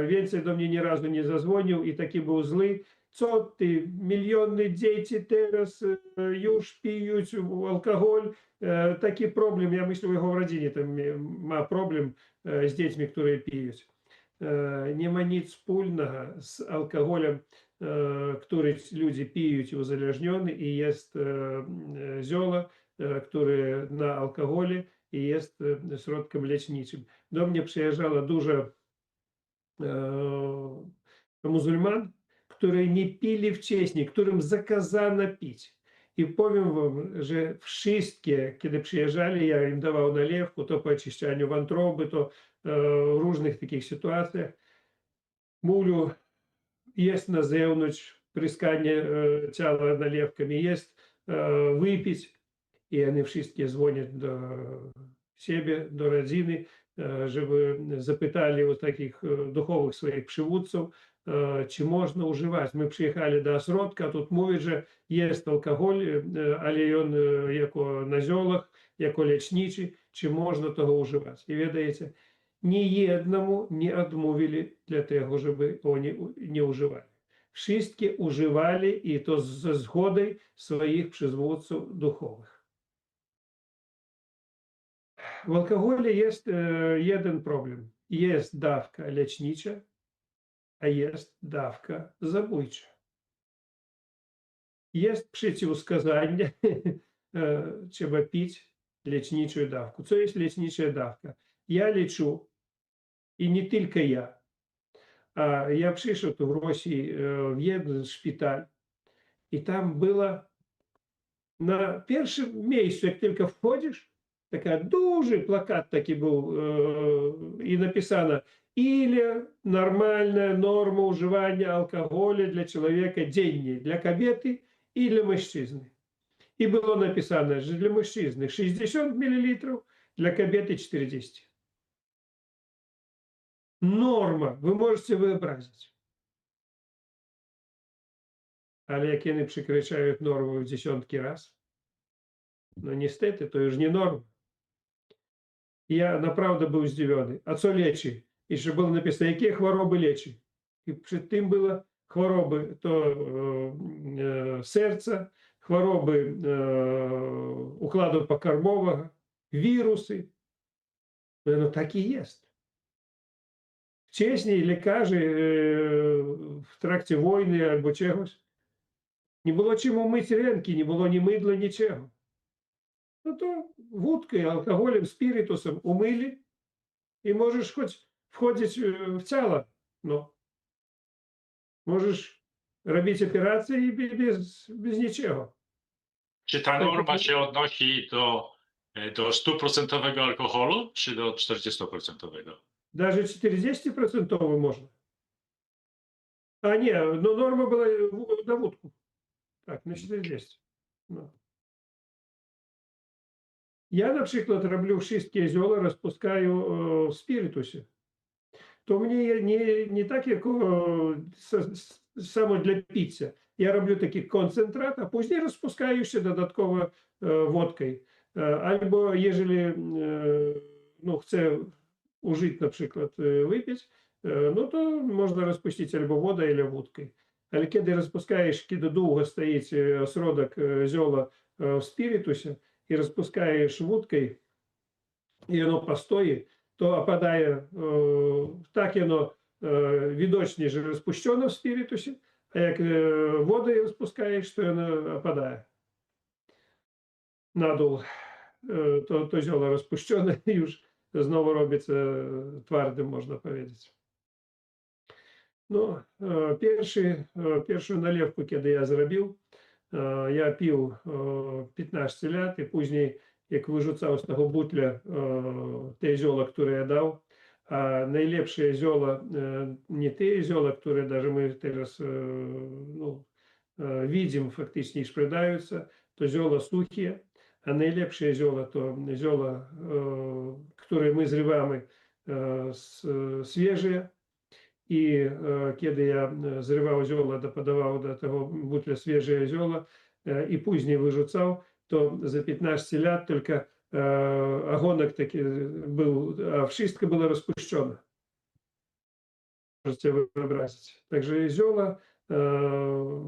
więcej do mnie nie razu nie zadzwonił i taki był zły. Co ty, miliony dzieci teraz już piją alkohol, taki problem. Ja myślę, w jego rodzinie tam ma problem z dziećmi, które piją. Nie ma nic wspólnego z alkoholem, który ludzie piją uzależnione i jest zioła, które na alkoholu i jest środkiem leczniczym. Do mnie przyjeżdżało dużo muzułman, które nie pili wcześniej, którym zakazano pić. I powiem wam, że wszystkie, kiedy przyjeżdżali, ja im dawał nalewku, to po oczyszczaniu wątroby, to w różnych takich sytuacjach. Mówię, есть на zewnątrz, pryskanie ciała nalewkami, jest wypić. I oni wszystkie dzwonią do siebie, do rodziny, żeby zapytali у takich duchowych swoich przywódców, czy można używać. My przyjechali do ośrodka, a тут mówić, że jest alkohol, ale on jako na ziołach, jako leczniczy, czy można tego używać. I wiecie, ні jednemu nie odmówili dla tego, żeby oni nie używali. Wszystkie używali i to ze zgody swoich przywódców duchowych. W alkoholie jest jeden problem. Jest dawka lecznicza, a jest dawka zabójcza. Jest przeciwwskazanie, trzeba pić leczniczą dawkę. Co jest lecznicza dawka? Ja leczу, i nie tylko ja. Я przyszedł tu w Rosji w jeden szpital, i tam było na pierwszym miejscu, jak tylko wchodzisz, taka duży plakat taki był i napisano, ile normalna norma używania alkoholu dla człowieka dziennie, dla kobiety i dla mężczyzny. I było napisane, że dla mężczyzny 60 ml, dla kobiety 40. Norma, ви можете wyobrazić. Ale jak oni przekraczają normę w dziesiątki raz, no niestety, to już nie norma. Ja naprawdę był zdziwiony. A co leczy? I że było napisane, jakie choroby leczy. I przed tym było choroby to serca, choroby układu pokarmowego, wirusy. No tak i jest. Wcześniej lekarzy w trakcie wojny albo czegoś nie było czemu myć ręki, nie było ni mydła, niczego. No to wódką, alkoholem, spirytusem umyli i możesz choć wchodzić w ciało. No. Możesz robić operacje i bez niczego. Czy ta norma się odnosi do 100% alkoholu, czy do 40%? Даже 40% można. A nie, no norma była na wódku. Tak, na 40. No. Я, наприклад, роблю wszystkie zioła, rozpuszczają w spirytusie. To mnie nie tak jak samo dla picia. Ja robię taki koncentrat, a później rozpuszczają się dodatkowo wodką. Albo jeżeli no, chcę użyć na przykład wypić, no to można rozpuścić albo wodą, albo wódką. Ale kiedy rozpuszczasz, kiedy długo stoi środek zioła w spirytusie, i rozpuszczasz wódką, i ono postoi, to опадає, так воно widocznie, że rozpuszczone w spirytusie, a jak wodę rozpuszczasz, to ono опадає na dół. To zioło rozpuszczone już znowu robi się twardym, można powiedzieć. No, pierwszą nalewkę, kiedy ja zrobił, ja pił 15 lat i później, jak wyrzucał z tego butla te zioła, które ja dał, a najlepsze zioła, nie te zioła, które даже my teraz no, widzimy faktycznie, sprzedаються, to zioła suche, a najlepsze zioła to zioła, które my zrywamy świeże. I kiedy ja zrywał zioła, podawał do tego butla świeże zioła i później wyrzucał, to za 15 lat tylko ogonek taki był, a wszystko było rozpuszczone. Możecie wyobrazić. Także zioła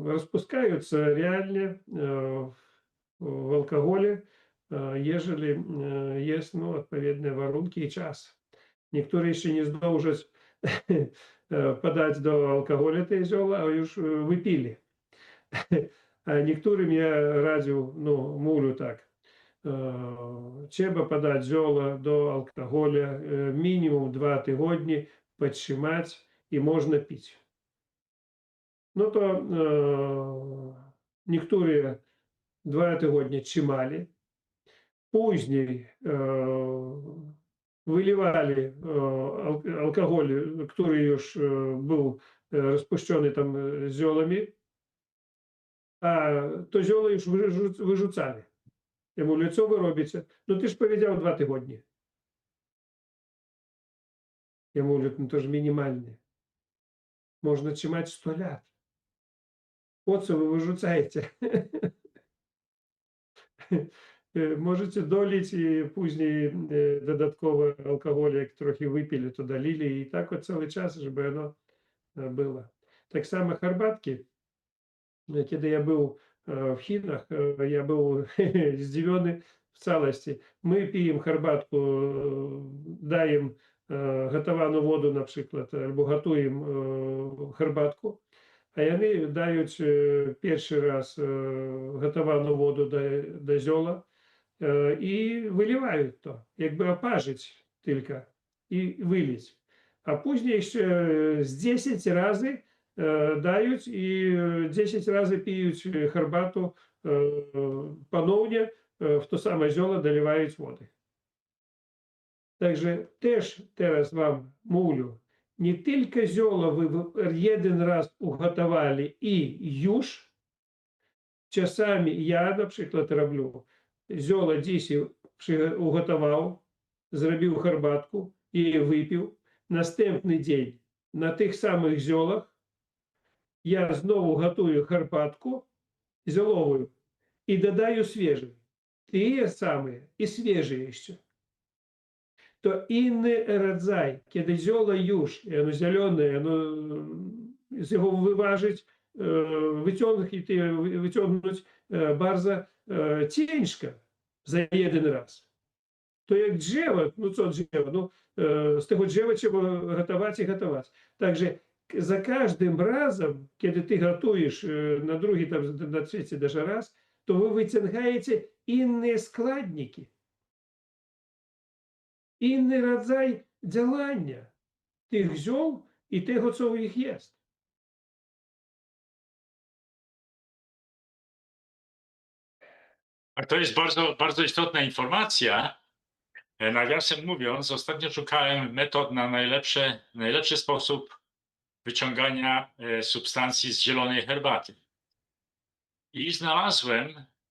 rozpuszczаются realnie w alkohole, jeżeli jest no, odpowiednie warunki i czas. Niektórzy jeszcze nie zdążą podać do alkoholu te zioła, a już wypili. A niektórym ja radził, no, mówił tak, trzeba podać zioła do alkoholu minimum 2 tygodnie, podtrzymać i można pić. No to niektórzy 2 tygodnie trzymali, później wylewali alkohol, który już był rozpuszczony tam z ziołami, a to zioło już wyrzucali. Ja mówię, co wy robicie? No ty ж powiedział 2 tygodnie. Ja mówię, no to ж minimalnie. Można trzymać 100 lat. Po co wy wyrzucacie? Możecie долить і później додатково алкоголь, як трохи випили, то долили, і так от цілий час, щоб воно було. Так само herbatki. Kiedy ja był w Chinach, ja był zdziwiony w całości. My pijemy herbatkę, dajemy gotowaną wodę na przykład, albo gotujemy herbatkę, a oni dają pierwszy raz gotowaną wodę do zioła i wylewają to, jakby oparzyć tylko i wylić. A później jeszcze z 10 razy dają i 10 razy piją herbatę ponownie, w to samo zioło dolewając wody. Także też teraz wam mówię, nie tylko zioło wy jeden raz ugotowali i już, czasami ja na przykład robię, zioło dzisiaj ugotował, zrobił herbatkę i wypił, następny dzień na tych samych ziołach я знову готую herbatkę ziołową i dodaję świeżej. Te same i świeże jeszcze. To inny rodzaj, kiedy zioło już, ono zielone, ono z jego wyważyć, wyciągnąć bardzo ciężko za jeden raz. To jak drzewo, no co drzewo, no z tego drzewa trzeba gotować i gotować. Także za każdym razem, kiedy ty gotujesz na drugi, tam, na trzeci даже raz, to wy wyciągacie inne składniki. Inny rodzaj działania tych ziół i tego, co u nich jest. A to jest bardzo, bardzo istotna informacja. Nawiasem mówiąc, ostatnio szukałem metod na najlepszy sposób wyciągania substancji z zielonej herbaty. I znalazłem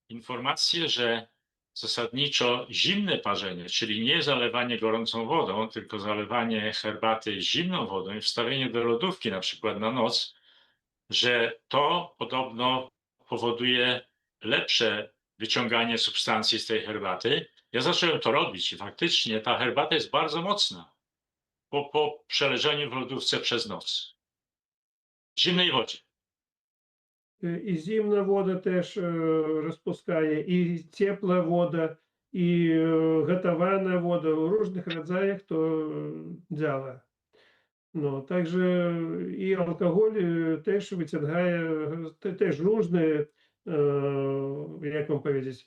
informację, że zasadniczo zimne parzenie, czyli nie zalewanie gorącą wodą, tylko zalewanie herbaty zimną wodą i wstawienie do lodówki na przykład na noc, że to podobno powoduje lepsze wyciąganie substancji z tej herbaty. Ja zacząłem to robić i faktycznie ta herbata jest bardzo mocna po przeleżeniu w lodówce przez noc. W zimnej wodzie. І зимна вода теж розпускає, і тепла вода, і готована вода у різних родzaях то działa. No, także i alkohol też wyciągaje, też różny, jak mam powiedzieć,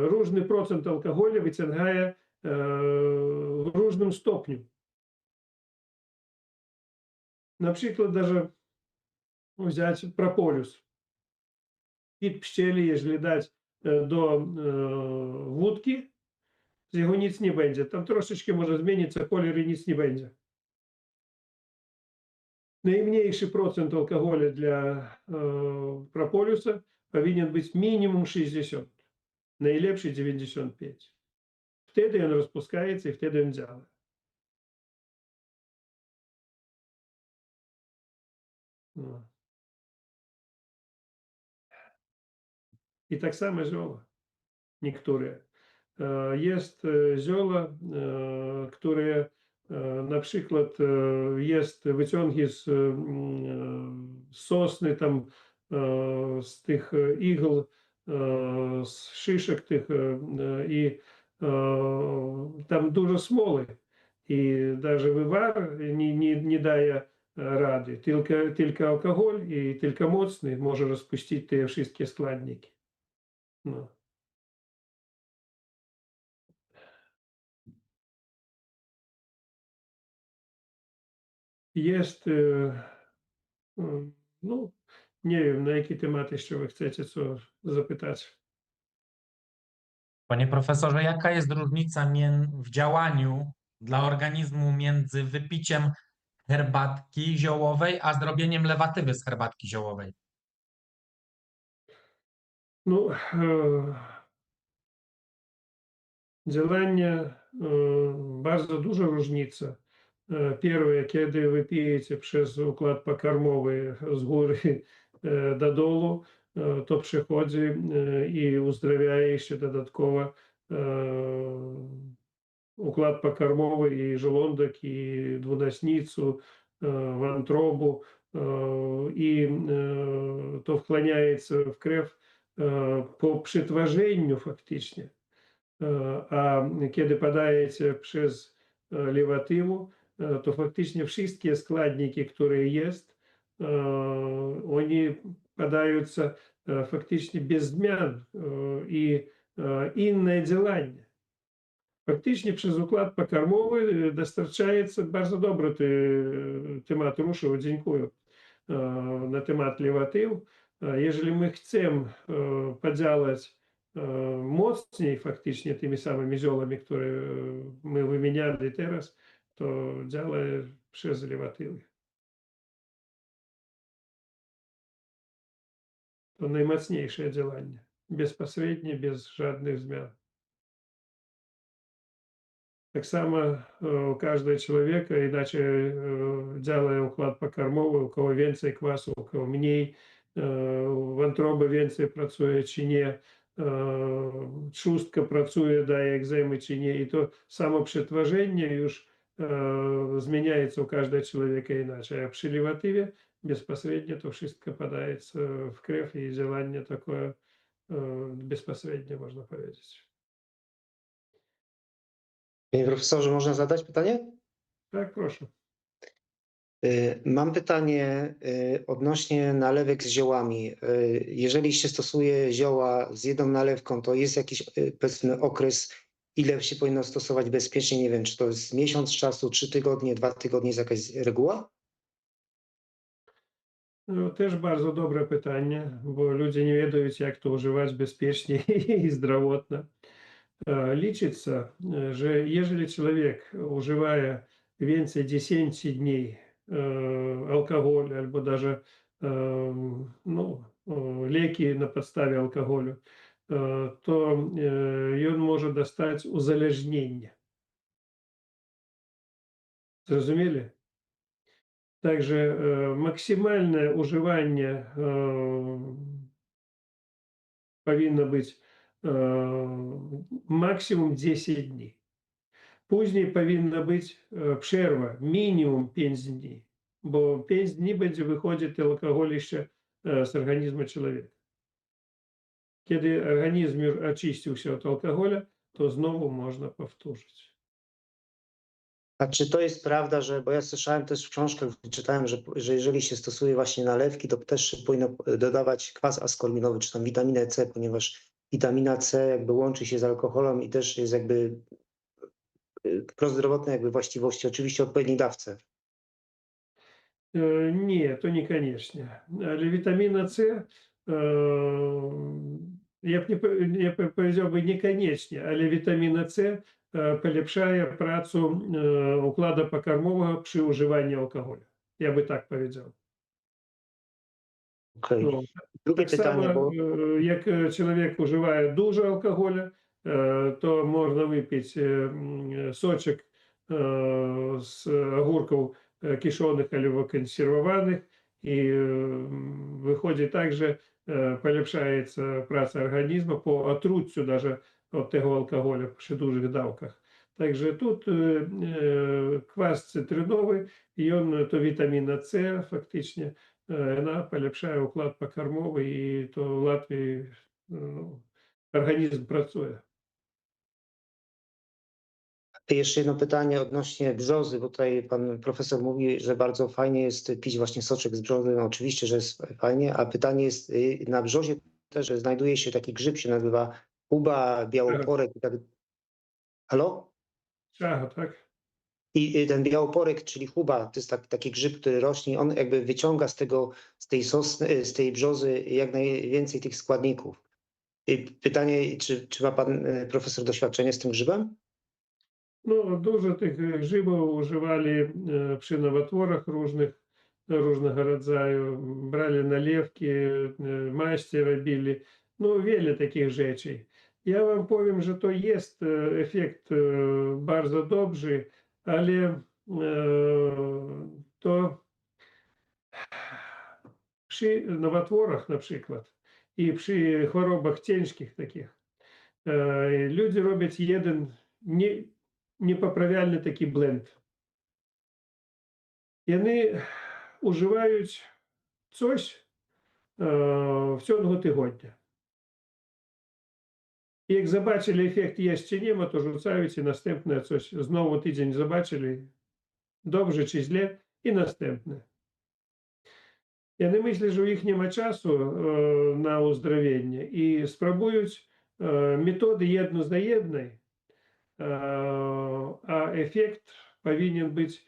różny procent alkoholu wyciągaje w różnym stopniu. Na przykład даже взять прополис. Від pszczeli, jeżeli dać do wódki, z jego nic nie będzie. Tam troszeczkę może zmienić kolor i nic nie będzie. Najmniejszy procent alkoholu dla propoliusa powinien być minimum 60, najlepszy 95. Wtedy on rozpuszczaється i wtedy on działa. No. I tak samo zioła. Niektóre. Jest zioła, które na przykład jest wyciągi z sosny, tam z tych igł, z szyszek tych i tam dużo smoły. I даже wywar nie daje rady. Tylko alkohol i tylko mocny może rozpuścić te wszystkie składniki. No. Jest, no, nie wiem, na jaki temat jeszcze wy chcecie co zapytać. Panie profesorze, jaka jest różnica w działaniu dla organizmu między wypiciem herbatki ziołowej, a zrobieniem lewatywy z herbatki ziołowej? Ну, działanie bardzo duża różnica. Pierwsze, kiedy wy pijecie przez układ pokarmowy z góry do dołu, to przychodzi i uzdrawia jeszcze dodatkowo układ pokarmowy i żołądek, i dwunastnicу, wątrobу, i to wchłaniaється w krew po przetworzeniu faktycznie. A kiedy podajecie przez lewatywę, to faktycznie wszystkie składniki, które jest, oni podаються faktycznie bez zmian i inne działanie. Faktycznie przez układ pokarmowy dostarczaється bardzo dobry temat ruszył, dziękuję, na temat lewatyw. Jeżeli my chcemy podziałać mocniej faktycznie tymi samymi ziołami, które my wymieniali teraz, to działamy przez lewatywy. To najmocniejsze działanie, bezpośrednie, bez żadnych zmian. Так само у каждого человека иначе działa układ pokarmowy, u kogo więcej kwasu, u kogo mniej, wątroba więcej pracuje czy nie, trzustka pracuje, daje egzemy czy nie. I to samo przetworzenie już zmieniается u każdego człowieka inaczej. A przy lewatywie bezpośrednio to wszystko podaється w krew i działanie takie bezpośrednie, można powiedzieć. Panie profesorze, można zadać pytanie? Tak, proszę. Mam pytanie odnośnie nalewek z ziołami. Jeżeli się stosuje zioła z jedną nalewką, to jest jakiś powiedzmy okres, ile się powinno stosować bezpiecznie? Nie wiem, czy to jest miesiąc czasu, 3 tygodnie, 2 tygodnie, jest jakaś reguła? No, też bardzo dobre pytanie, bo ludzie nie wiedzą, jak to używać bezpiecznie i zdrowotnie. Liczyться, że jeżeli człowiek używa więcej 10 dni alkohol albo даже no, leki na podstawie alkoholu, to on może dostać uzależnienie. Zrozumieli? Także maksymalne używanie powinno być maksimum 10 dni. Później powinna być przerwa, minimum 5 dni, bo 5 dni będzie wychodzić alkohol jeszcze z organizmu człowieka. Kiedy organizm już oczyścił się od alkoholu, to znowu można powtórzyć. A czy to jest prawda, że, bo ja słyszałem też w książkach, czytałem, że jeżeli się stosuje właśnie nalewki, to też się powinno dodawać kwas askorbinowy, czy tam witaminę C, ponieważ witamina C jakby łączy się z alkoholem i też jest jakby prozdrowotne jakby właściwości, oczywiście odpowiedniej dawce. Nie, to niekoniecznie. Ale witamina C, ja powiedziałbym niekoniecznie, ale witamina C polepszaje pracę układu pokarmowego przy używaniu alkoholu. Ja by tak powiedział. Okej. No, Drugie tak pytanie, samo, bo jak człowiek używa dużo alkoholu, to można wypić soczek z ogórków kiszonych albo konserwowanych i wychodzi tak, że polepszaється praca organizmu po otruciu даже od tego alkoholu przy dużych dawkach. Także тут kwas cytrynowy i on to witamina C faktycznie, ona polepszaje układ pokarmowy i to łatwiej organizm pracuje. jeszcze jedno pytanie odnośnie brzozy, bo tutaj pan profesor mówi, że bardzo fajnie jest pić właśnie soczek z brzozy. No oczywiście, że jest fajnie, a pytanie jest, na brzozie też znajduje się taki grzyb, się nazywa huba, białoporek i tak. Halo? Czego, tak? I ten białoporek, czyli huba, to jest taki grzyb, który rośnie, on jakby wyciąga z tej sosny, z tej brzozy jak najwięcej tych składników. I pytanie, czy ma pan profesor doświadczenie z tym grzybem? Ну, дуже тих грибів вживали przy nowotworach różnego rodzaju, brali nalewki, maści robili, no wiele takich rzeczy. Ja wam powiem, że to jest efekt bardzo dobry, ale to przy nowotworach na przykład i przy chorobach ciężkich takich ludzie robią jeden niepoprawialny taki blend. I oni używają coś w ciągu tygodnia. I jak zobaczyli efekt jest czy nie ma, to rzucają i następne coś. Znowu tydzień zobaczyli, dobrze czy źle, i następne. I oni myślą, że u nich nie ma czasu na uzdrowienie i spróbują metody jedno za jednej, a efekt powinien być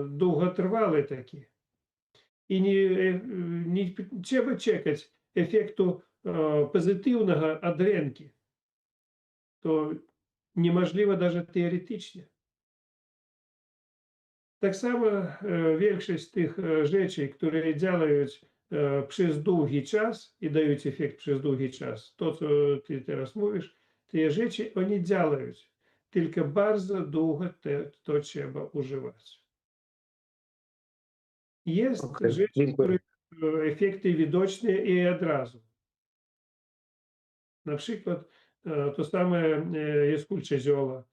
długotrwały taki. I nie trzeba czekać efektu pozytywnego od ręki. To niemożliwe nawet teoretycznie. Tak samo większość z tych rzeczy, które działają przez długi czas i dają efekt przez długi czas, to co ty teraz mówisz, te rzeczy oni działają, tylko bardzo długo to trzeba używać. Jest Okej, rzeczy, dziękuję. które efekty widoczne i od razu. Na przykład to same jaskólcze zioło,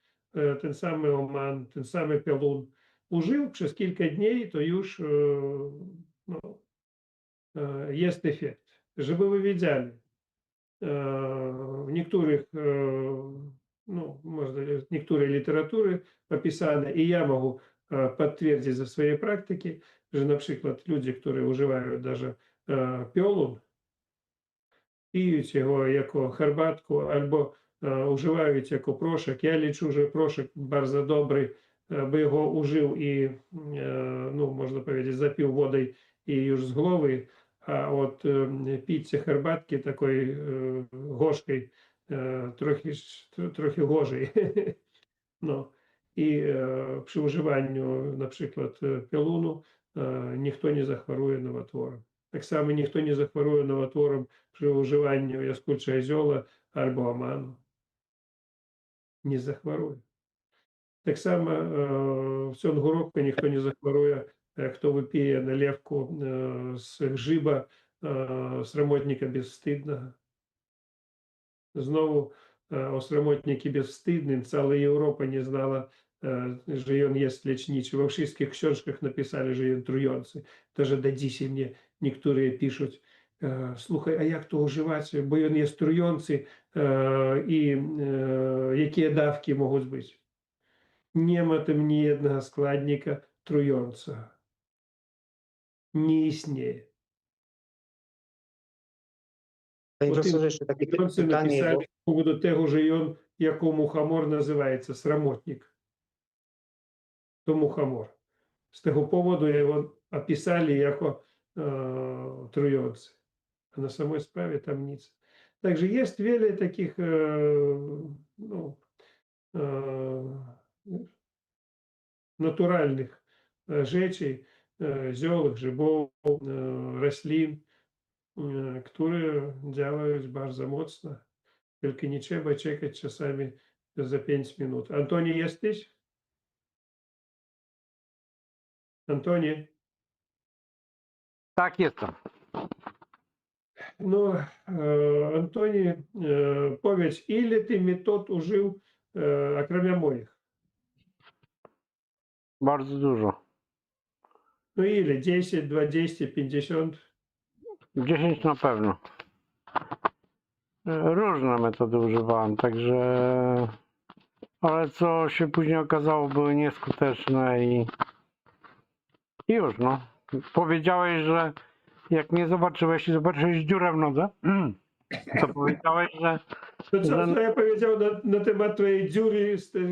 ten sam oman, ten sam pielun. Użył przez kilka dni, to już no, jest efekt. Żeby wy wiedzieli, w niektórych, no, można, niektórej literatury opisane, i ja mogę potwierdzić ze swojej praktyki, że na przykład ludzie, którzy używają даже piolun, piють його як herbatку albo używają jako proszek. Ja liczę, że proszek bardzo dobry, by його użył i, no, można powiedzieć, zapił wodą i już z głowy, a od picia herbatki takiej gorzkiej, trochę gorzej. No. I przy używaniu na przykład piolunu ніхто nie zachoruje nowotworem. Tak samo ніхто nie zachoruje nowotworem przy używaniu jaskólczego zioła albo omanu. Nie zachoruje. Tak samo w ciągu roku ніхто nie zachoruje, kto wypije nalewku z grzyba, sromotnika bezwstydnego. Znowu o sromotniku bezwstydnym cała Europa nie znała, że on jest leczniczy. We wszystkich książkach napisali, że on trujący. Też do dzisiaj mnie niektórzy piszą, słuchaj, a jak to używać, bo on jest trujący i jakie dawki mogą być. Nie ma tam ni jednego składnika trującego. Nie istnieje. Panie От profesorze, jeszcze takie Японцы pytanie, bo написали по поводу того, że on jako мухомор називається срамотник. To muchomor. Z tego powodu jego opisali jako trujący. A na samej sprawie tam nic. Także jest wiele takich no, naturalnych rzeczy, zioł, grzybów, roślin, które działają bardzo mocno. Tylko nie trzeba czekać czasami za 5 minut. Antoni, jesteś? Antoni? Tak, jestem. No, Antoni, powiedz, ile ty metod użył, okrem moich? Bardzo dużo. No ile? 10, 20, 50? 10 na pewno. Różne metody używałem, także... Ale co się później okazało, były nieskuteczne i już, no. Powiedziałeś, że jak nie zobaczyłeś i zobaczyłeś dziurę w nodze, to powiedziałeś, że... To co ja powiedział na temat twojej dziury z tej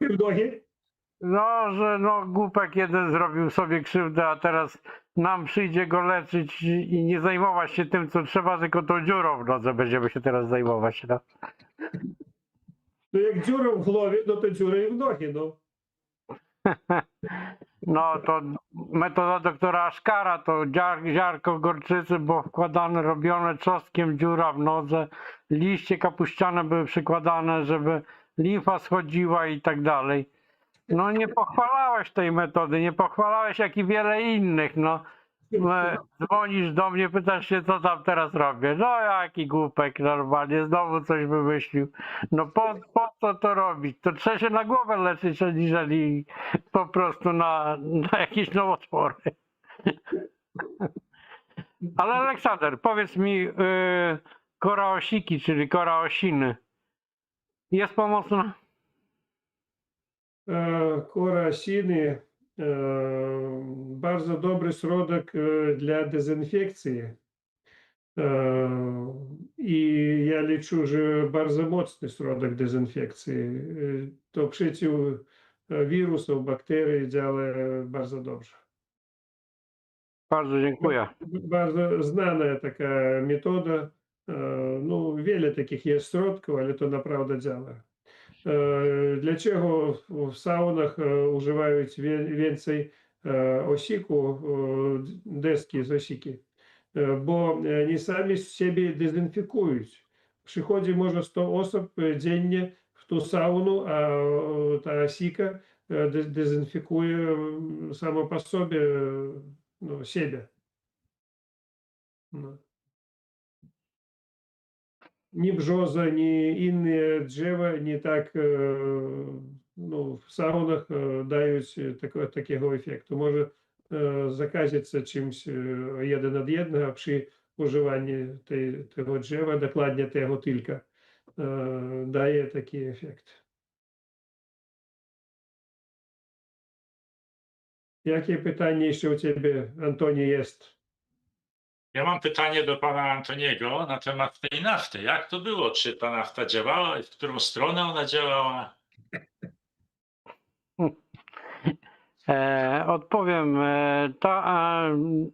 dziury w nogi? No, że no głupek jeden zrobił sobie krzywdę, a teraz nam przyjdzie go leczyć i nie zajmować się tym, co trzeba, tylko tą dziurą w nodze będziemy się teraz zajmować. No. No jak dziura w głowie, no to dziura i w nogi, no. No to metoda doktora Aszkara to ziarko gorczycy było wkładane, robione czosnkiem, dziura w nodze, liście kapuściane były przykładane, żeby limfa schodziła i tak dalej. No nie pochwalałeś tej metody, nie pochwalałeś jak i wiele innych, no. Dzwonisz do mnie, pytasz się, co tam teraz robię. No jaki głupek normalnie, znowu coś wymyślił. No po co to robić? To trzeba się na głowę leczyć, aniżeli po prostu na jakieś nowotwory. Ale Aleksander, powiedz mi, kora osiki, czyli kora osiny, jest pomocna? Kora osiny bardzo dobry środek dla dezynfekcji. I ja liczę, że bardzo mocny środek dezynfekcji. To przeciw wirusów, bakterii działa bardzo dobrze. Bardzo dziękuję. Bardzo znana taka metoda. No, wiele takich jest środków, ale to naprawdę działa. Dlaczego w saunach używają więcej osiku, deski z osiki? Bo nie sami z siebie dezynfikują. Przychodzi może 100 osób dziennie w tą saunę, a ta osika dezynfikuje samo po sobie no, siebie. No. Ні бжоза, ні інні drzewa nie tak no, w saunach daють takiego efektu. Może zakazić się czymś jeden od jednego, a przy używaniu tego drzewa, dokładnie tego tylko, daje taki efekt. Jakie pytanie jeszcze u Ciebie, Antonie, jest? Ja mam pytanie do pana Antoniego na temat tej nafty. Jak to było? Czy ta nafta działała i w którą stronę ona działała? Odpowiem, ta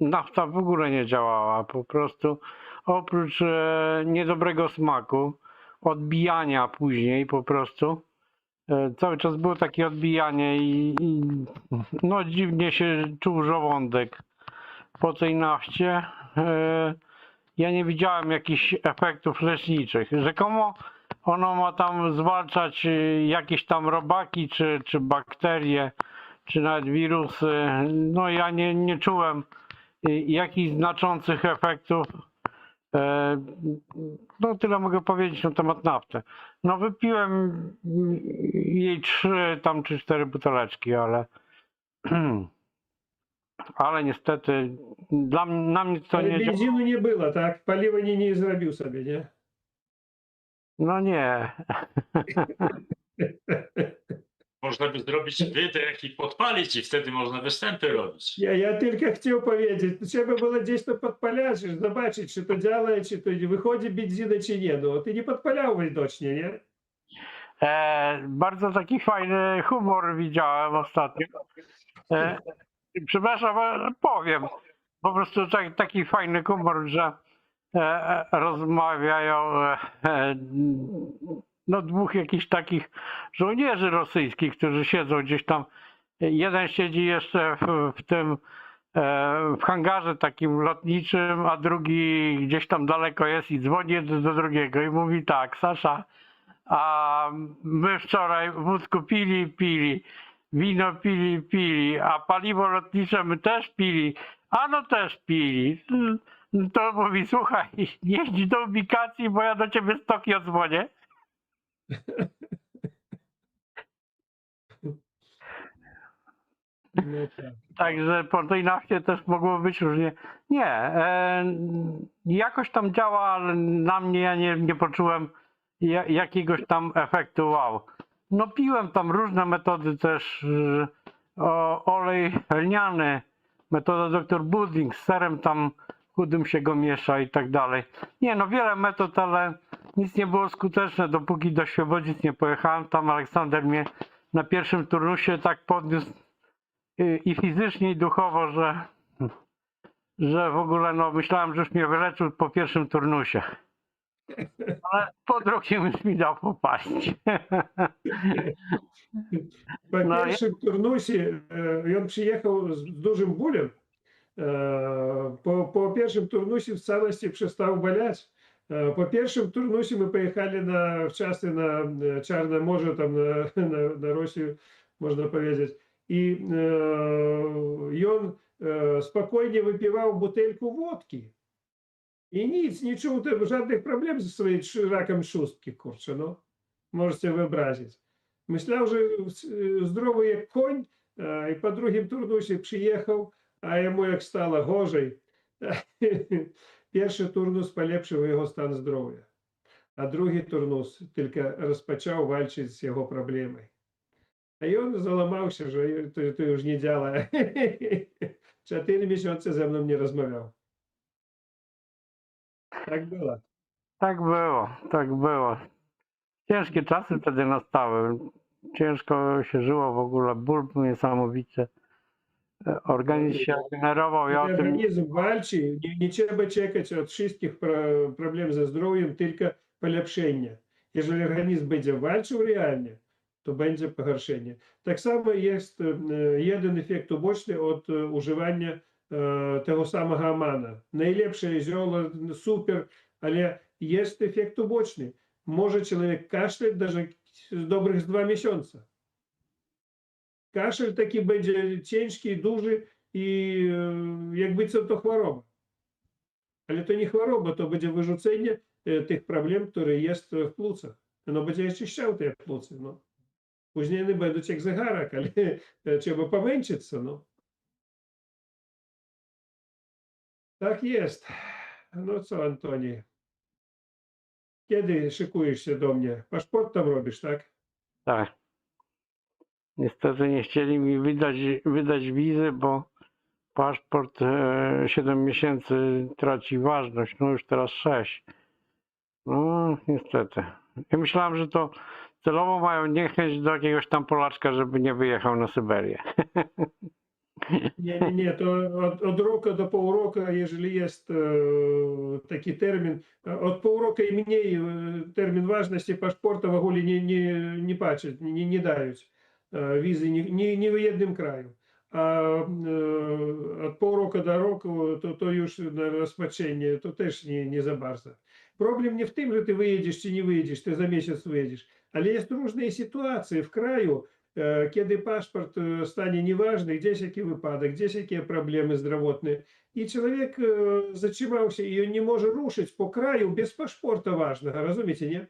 nafta w ogóle nie działała, po prostu oprócz niedobrego smaku, odbijania później po prostu, cały czas było takie odbijanie i no dziwnie się czuł żołądek po tej nafcie. Ja nie widziałem jakichś efektów leczniczych. Rzekomo ono ma tam zwalczać jakieś tam robaki czy bakterie, czy nawet wirusy. No ja nie czułem jakichś znaczących efektów. No tyle mogę powiedzieć na temat nafty. No wypiłem jej 3 czy 4 buteleczki, ale ale niestety na mnie to Ale nie działa. benzynu nie było, tak? Paliwa nie zrobił sobie, nie? No nie. Można by zrobić wydech i podpalić i wtedy można występy robić. Я tylko chciał powiedzieć, trzeba było gdzieś to podpalać, zobaczyć, czy to działa, czy to wychodzi benzina, czy nie. No, ty nie podpalałeś widocznie, nie? Bardzo taki fajny humor widziałem ostatnio. Przepraszam, ale powiem. Po prostu taki fajny humor, że rozmawiają no dwóch jakichś takich żołnierzy rosyjskich, którzy siedzą gdzieś tam. Jeden siedzi jeszcze w tym w hangarze takim lotniczym, a drugi gdzieś tam daleko jest i dzwoni jeden do drugiego i mówi tak: Sasza, a my wczoraj wódku pili, wino pili, a paliwo lotnicze my też pili, a no też pili. To mówi: słuchaj, nie idź do ubikacji, bo ja do ciebie z Tokio dzwonię. No tak. Także po tej nafcie też mogło być różnie. Nie, jakoś tam działa, ale na mnie ja nie poczułem jakiegoś tam efektu wow. No piłem tam różne metody też, olej lniany, metoda dr Budding, z serem tam chudym się go miesza i tak dalej. Nie no, wiele metod, ale nic nie było skuteczne, dopóki do Świebodzic nie pojechałem. Tam Aleksander mnie na pierwszym turnusie tak podniósł i fizycznie, i duchowo, że w ogóle no myślałem, że już mnie wyleczył po pierwszym turnusie. Ale po drugim już mi dał popaść. По No, першym turnusie on przyjechał z dużym bólem. Po pierwszym turnusie w całości przestał boleć. Po pierwszym turnusie my pojechali wczasy na Czarne Morze, tam na Rosję, można powiedzieć. I on spokojnie wypiwał butelkę wódki. I nic, nie czuł tam żadnych problemów ze swoim rakiem trzustki, kurczę, no. Możecie wyobrazić. Myślał, że zdrowy jak koń, i po drugim turnusie przyjechał, a jemu jak stało gorzej. Pierwszy turnus polepszył jego stan zdrowia, a drugi turnus tylko rozpoczął walczyć z jego problemami. A i on załamał się, że to już nie działa. 4 miesiące ze mną nie rozmawiał. Tak było. tak było, tak było. Ciężkie czasy wtedy nastały. Ciężko się żyło w ogóle, ból był niesamowity. Organizm się generował, ja o tym... Organizm walczy, nie trzeba czekać od wszystkich problemów ze zdrowiem, tylko polepszenie. Jeżeli organizm będzie walczył realnie, to będzie pogorszenie. Tak samo jest jeden efekt uboczny od używania tego samego Omana. Najlepsze zioło, super, ale jest efekt uboczny. Może człowiek kaszleć даже dobrych 2 miesiące. Kaszel taki będzie ciężki, duży i jakby co to choroba. Ale to nie choroba, to będzie wyrzucenie tych problemów, które jest w płucach. Ono będzie oczyszczało te płuce. No. Później one będą jak zegarek, ale trzeba pomęczyć. No. Tak jest. No co, Antoni? Kiedy szykujesz się do mnie? Paszport tam robisz, tak? Tak. Niestety nie chcieli mi wydać wizy, bo paszport 7 miesięcy traci ważność, no już teraz 6. No niestety. Ja myślałem, że to celowo mają niechęć do jakiegoś tam Polaczka, żeby nie wyjechał na Syberię. Nie, to od roku do pół roku, jeżeli jest taki termin, od pół roku i mniej termin ważności paszporta w ogóle nie patrzeć, nie dają wizy nie w jednym kraju. A od pół roku do roku to już na rozpatrzenie, to też nie za bardzo. Problem nie w tym, że ty wyjedziesz czy nie wyjedziesz, ty za miesiąc wyjedziesz, ale jest różne sytuacje w kraju, kiedy paszport stanie nieważny, gdzieś jaki wypadek, gdzieś jakie problemy zdrowotne. I człowiek zatrzymał się i on nie może ruszyć po kraju bez paszporta ważnego, rozumiecie, nie?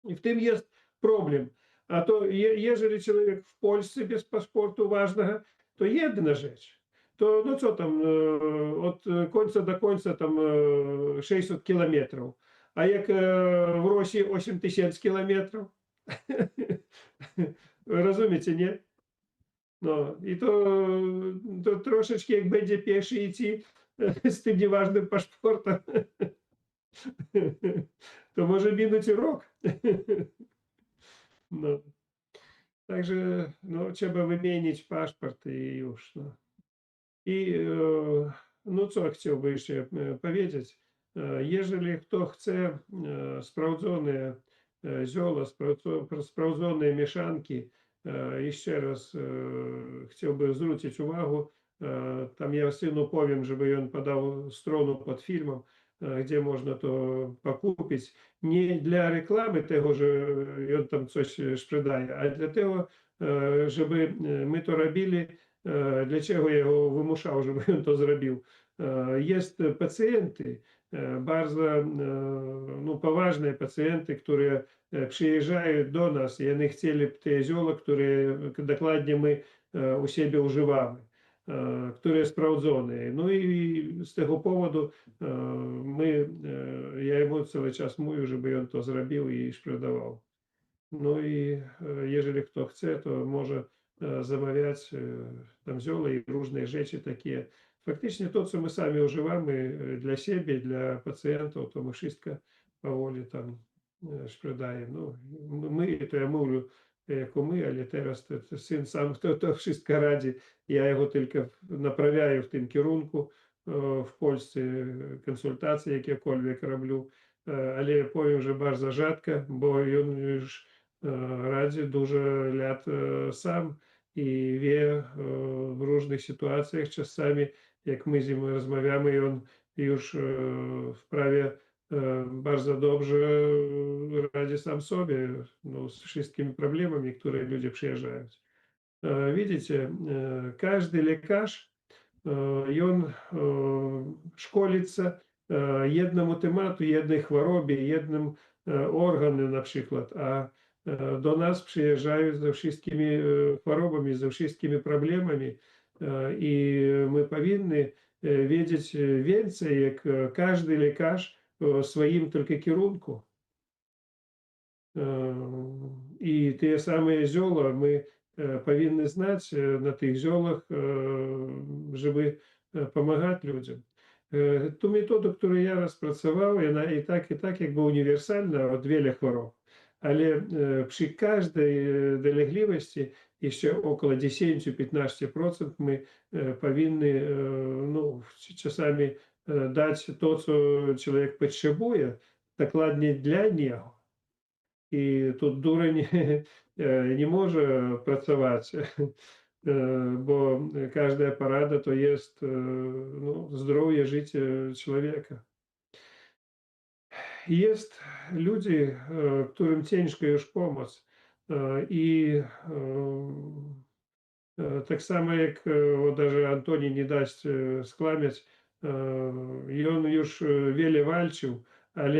I w tym jest problem. A to jeżeli człowiek w Polsce bez paszportu ważnego, to jedna rzecz. To no co tam, od końca do końca tam 600 kilometrów. A jak w Rosji 8000 kilometrów? Rozumiecie, nie? No i to troszeczkę jak będzie pieszy iść z tym nieważnym paszportem, to może minąć rok. No. Także no, trzeba wymienić paszport i już. No. I no co chciałbym jeszcze powiedzieć. Jeżeli kto chce sprawdzone zioła, sprawdzone mieszanki, jeszcze raz chciałbym zwrócić uwagę, tam ja synu powiem, żeby on podał stronę pod filmem, gdzie można to pokupić. Nie dla reklamy tego, że on tam coś sprzedaje, a dla tego, żeby my to robili, dlaczego ja go wymuszał, żeby on to zrobił. Jest pacjenty, bardzo no, poważne pacjenty, które przyjeżdżają do nas i oni chcieli te zioła, które dokładnie my u siebie używamy, które sprawdzone. No i z tego powodu ja jemu cały czas mówię, żeby on to zrobił i sprzedawał. No i jeżeli kto chce, to może zamawiać tam zioła i różne rzeczy takie. Faktycznie to, co my sami używamy dla siebie, dla pacjentów, to my wszystko powoli tam sprzedajemy. No, my, to ja mówię jako my, ale teraz to syn sam to wszystko radzi. Ja його tylko naprawiаю w tym kierunku. W Polsce konsultacje jakiekolwiek robię. але powiem, że bardzo rzadko, bo on już radzi dużo lat sam i wie w różnych sytuacjach czasami, jak my z nim rozmawiamy, i on już wprawie bardzo dobrze radzi sam sobie, no, z wszystkimi problemami, które ludzie przyjeżdżają. Widzicie, każdy lekarz, i on szkolится jednemu tematu, jednej chorobie, jednym organem na przykład, a do nas przyjeżdżają ze wszystkimi chorobami, ze wszystkimi problemami i my powinny wiedzieć więcej, jak każdy lekarz w swoim tylko kierunku. I te same zioła my powinny znać na tych ziołach, żeby pomagać ludziom. Ту методу, którą ja rozpracowałem, ona i tak jakby uniwersalna od wielu chorób, ale przy każdej dolegliwości jeszcze około 10-15% my powinny no, czasami dać to, co człowiek potrzebuje, dokładnie dla niego. I тут дурень nie może pracować, bo każda porada to jest no, zdrowie, życie człowieka. Jest ludzie, którym ciężko już pomóc. I tak samo jak даже Антоний nie da się skłamać, i on już wiele walczył, ale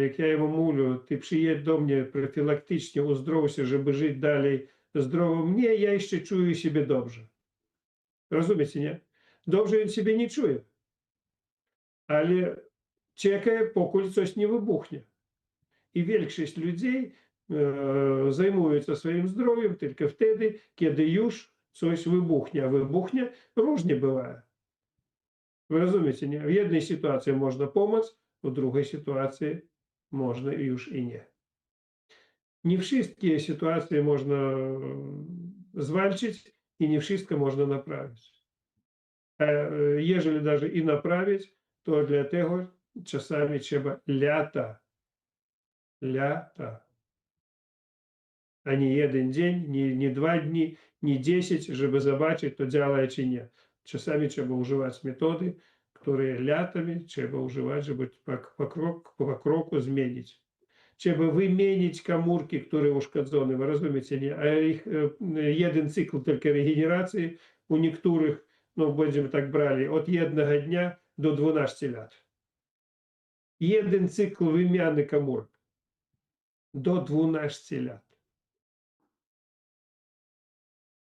jak ja jemu mówię, ty przyjedź do mnie profilaktycznie, uzdrów się, żeby żyć dalej zdrowo mnie, ja jeszcze czuję siebie dobrze. Rozumiecie, nie? Dobrze on siebie nie czuje, ale czeka, póki coś nie wybuchnie. I większość ludzi zajmuje się swoim zdrowiem tylko wtedy, kiedy już coś wybuchnie, a wybuchnie różnie bywa. Wy rozumiecie, nie? W jednej sytuacji można pomóc, w drugiej sytuacji można już i nie. Nie wszystkie sytuacje można zwalczyć i nie wszystko można naprawić. A jeżeli даже i naprawić, to dla tego czasami trzeba lata. Lata. A nie jeden dzień, nie 2 dni, nie 10, żeby zobaczyć, to działa czy nie. Czasami trzeba używać metody, które latami trzeba używać, żeby po kroku zmienić. Trzeba wymienić komórki, które uszkodzone, wy rozumiecie, nie? A ich jeden cykl tylko regeneracji u niektórych, no będziemy tak brali, od 1 dnia do 12 lat. Jeden cykl wymiany komórek do 12 lat.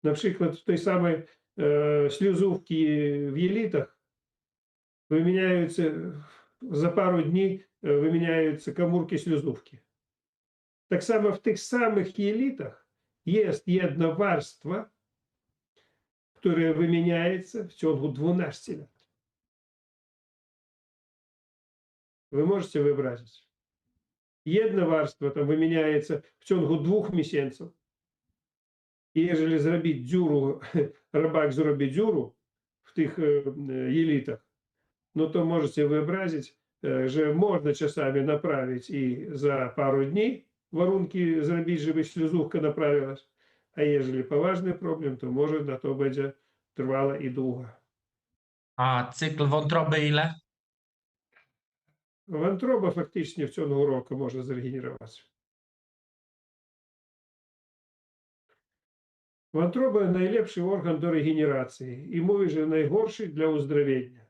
Na przykład w tej samej śluzówki w jelitach wymieniające za parę dni wymieniające komórki śluzówki. Tak samo w tych samych jelitach jest jedna warstwa, która wymieniается w ciągu 12 lat. Вы можете wyobrazić? Jedna warstwa tam wymieniается w ciągu 2 miesięcy. I jeżeli zrobić dziurę, rybak zrobi dziurę w tych jelitach, no to możecie wyobrazić, że można czasami naprawić i za parę dni warunki zrobić, żeby śluzówka naprawiłaś. A jeżeli poważny problem, to może na to będzie trwało i długo. A cykl wątroby ile? Wątroba faktycznie w ciągu roku może zregenerować. Wątroba najlepszy organ do regeneracji i mówi, że najgorszy dla uzdrowienia.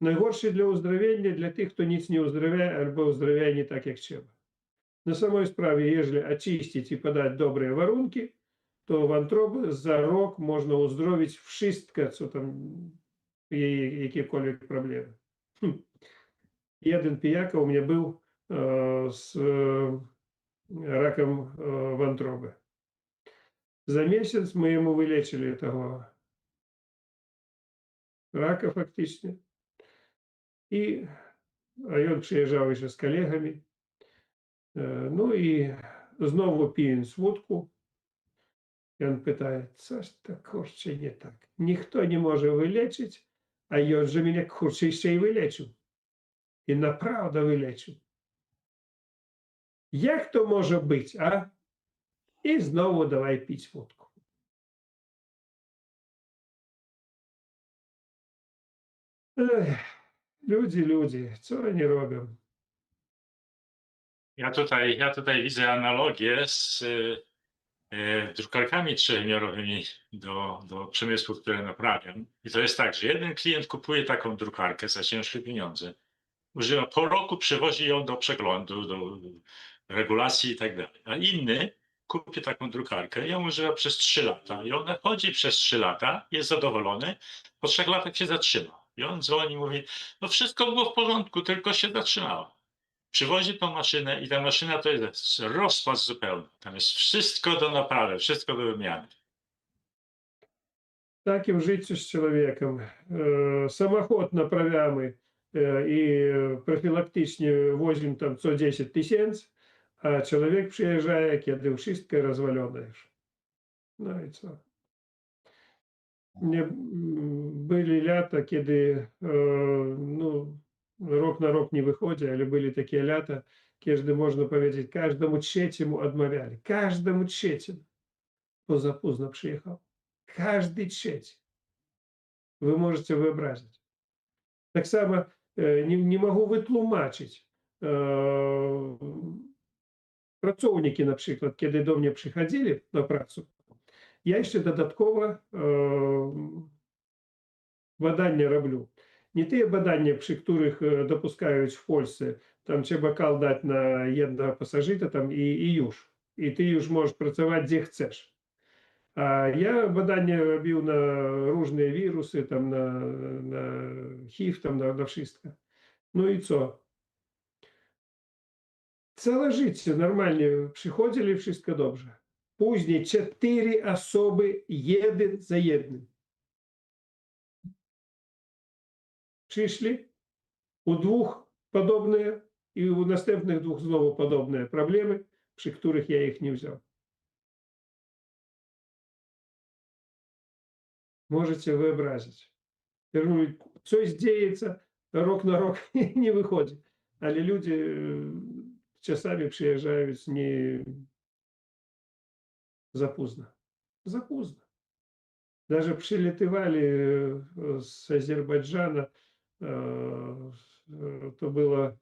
Najgorszy dla uzdrowienia dla tych, kto nic nie uzdrawia albo uzdrawia nie tak jak trzeba. Na samej sprawie, jeżeli oczyścić i podać dobre warunki, to wątrobę za rok można uzdrowić wszystko, co tam, jakiekolwiek problemy. Jeden pijaka u mnie był z rakiem wątroby. Za miesiąc my jemu wyleczyli tego raka faktycznie. A on przyjeżdżał jeszcze z kolegami. No i znowu pijąc wódkę, i on pyta, coś tak kurczę nie tak. Nikt nie może wyleczyć, a on, że mnie kurczę jeszcze i wyleczył. і naprawdę wyleczył. Jak to może być, a? I znowu dawaj pić wódkę. Ech, ludzie, co oni robią? Ja tutaj widzę analogię z drukarkami trzywymiarowymi do przemysłu, które naprawiam. I to jest tak, że jeden klient kupuje taką drukarkę za ciężkie pieniądze, używa po roku, przywozi ją do przeglądu, do regulacji i tak dalej. A inny kupi taką drukarkę, ją używa przez 3 lata i ona chodzi przez 3 lata, jest zadowolony, po 3 latach się zatrzyma. I on dzwoni i mówi, no wszystko było w porządku, tylko się zatrzymało. Przywozi tą maszynę i ta maszyna to jest rozpad zupełny. Tam jest wszystko do naprawy, wszystko do wymiany. Так и в życiu z człowiekiem. Samochód naprawiamy i profilaktycznie wozimy tam co 10 tysięcy, a człowiek przyjeżdża, kiedy wszystko rozwalone już. No i co? Mnie byli lata, kiedy no, rok na rok nie wychodzi, ale byli takie lata, kiedy można powiedzieć, każdemu trzeciemu odmawiali. Każdemu trzeciemu. Bo za późno przyjechał. Każdy trzeci. Вы можете wyobrazić. Так само не могу wytłumaczyć. Pracowniki na przykład, kiedy do mnie przychodzili na pracę, ja jeszcze dodatkowo badania robię. Nie te badania, przy których dopuszczają w Polsce, tam trzeba kal dać na jednego pasażera tam i już. I ty już możesz pracować gdzie chcesz. A ja badania robił na różne wirusy, tam na HIV, tam na wszystko. No i co? Całe życie normalnie przychodzili, wszystko dobrze. Później 4 osoby, jeden za jednym. Przyszli, u 2 podobne i u następnych 2 znowu podobne problemy, przy których ja ich nie wziął. Możecie wyobrazić. Ja mówię, coś dzieje się, rok na rok nie wychodzi. Ale ludzie czasami przyjeżdżają nie za późno. За późno. Даже przylatywali z Azerbejdżana, to była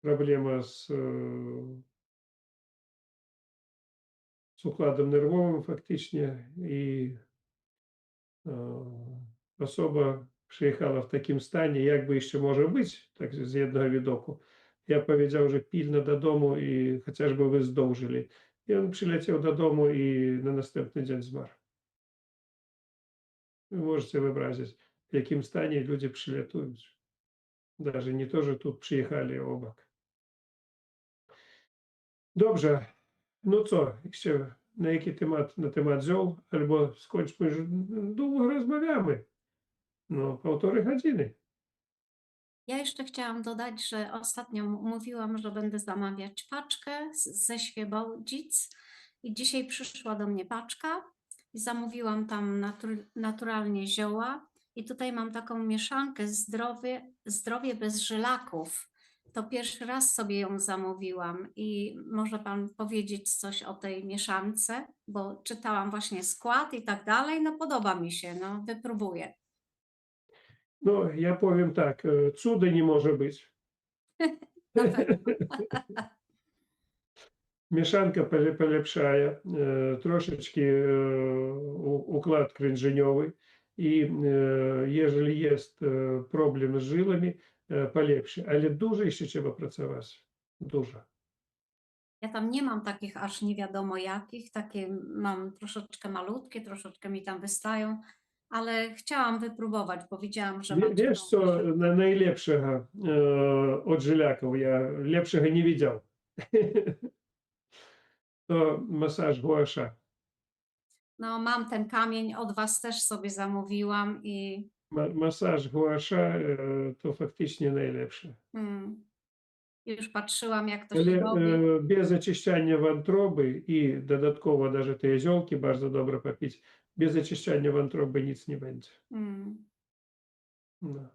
проблема z układem nerwowym faktycznie i osoba przyjechała w takim stanie, jakby jeszcze może być, tak z jednego widoku. Ja powiedział, że pilno do domu i chociażby wy zdążyli. I on przyleciał do domu i na następny dzień zmarł. Wy możecie wyobrazić, w jakim stanie ludzie przylatują. Даже nie to, że tu przyjechali obok. Dobrze. No co, jeszcze na jaki temat? Na temat ziół? Albo skończmy, że długo rozmawiamy. No, 1,5 godziny. Ja jeszcze chciałam dodać, że ostatnio mówiłam, że będę zamawiać paczkę ze Świebodzic i dzisiaj przyszła do mnie paczka i zamówiłam tam naturalnie zioła i tutaj mam taką mieszankę zdrowie bez żylaków. To pierwszy raz sobie ją zamówiłam i może Pan powiedzieć coś o tej mieszance, bo czytałam właśnie skład i tak dalej, no podoba mi się, no wypróbuję. No, ja powiem tak, cuda nie może być. Na pewno. Mieszanka polepszaje troszeczkę układ krężeniowy i jeżeli jest problem z żyłami, polepszy, ale dużo jeszcze trzeba pracować. Dużo. Ja tam nie mam takich aż nie wiadomo jakich, takie mam troszeczkę malutkie, troszeczkę mi tam wystają, ale chciałam wypróbować, bo widziałam, że macie Wiesz tą co, mieszankę. najlepszego od żylaków, ja lepszego nie widział. To masaż gua sha. No mam ten kamień, od Was też sobie zamówiłam i Masaż gua sha to faktycznie najlepsze. już patrzyłam jak to się Ale robi. bez очищania wątroby i dodatkowo даже te ziołki bardzo dobre popić, bez oczyszczania wątroby nic nie będzie. Mm. No.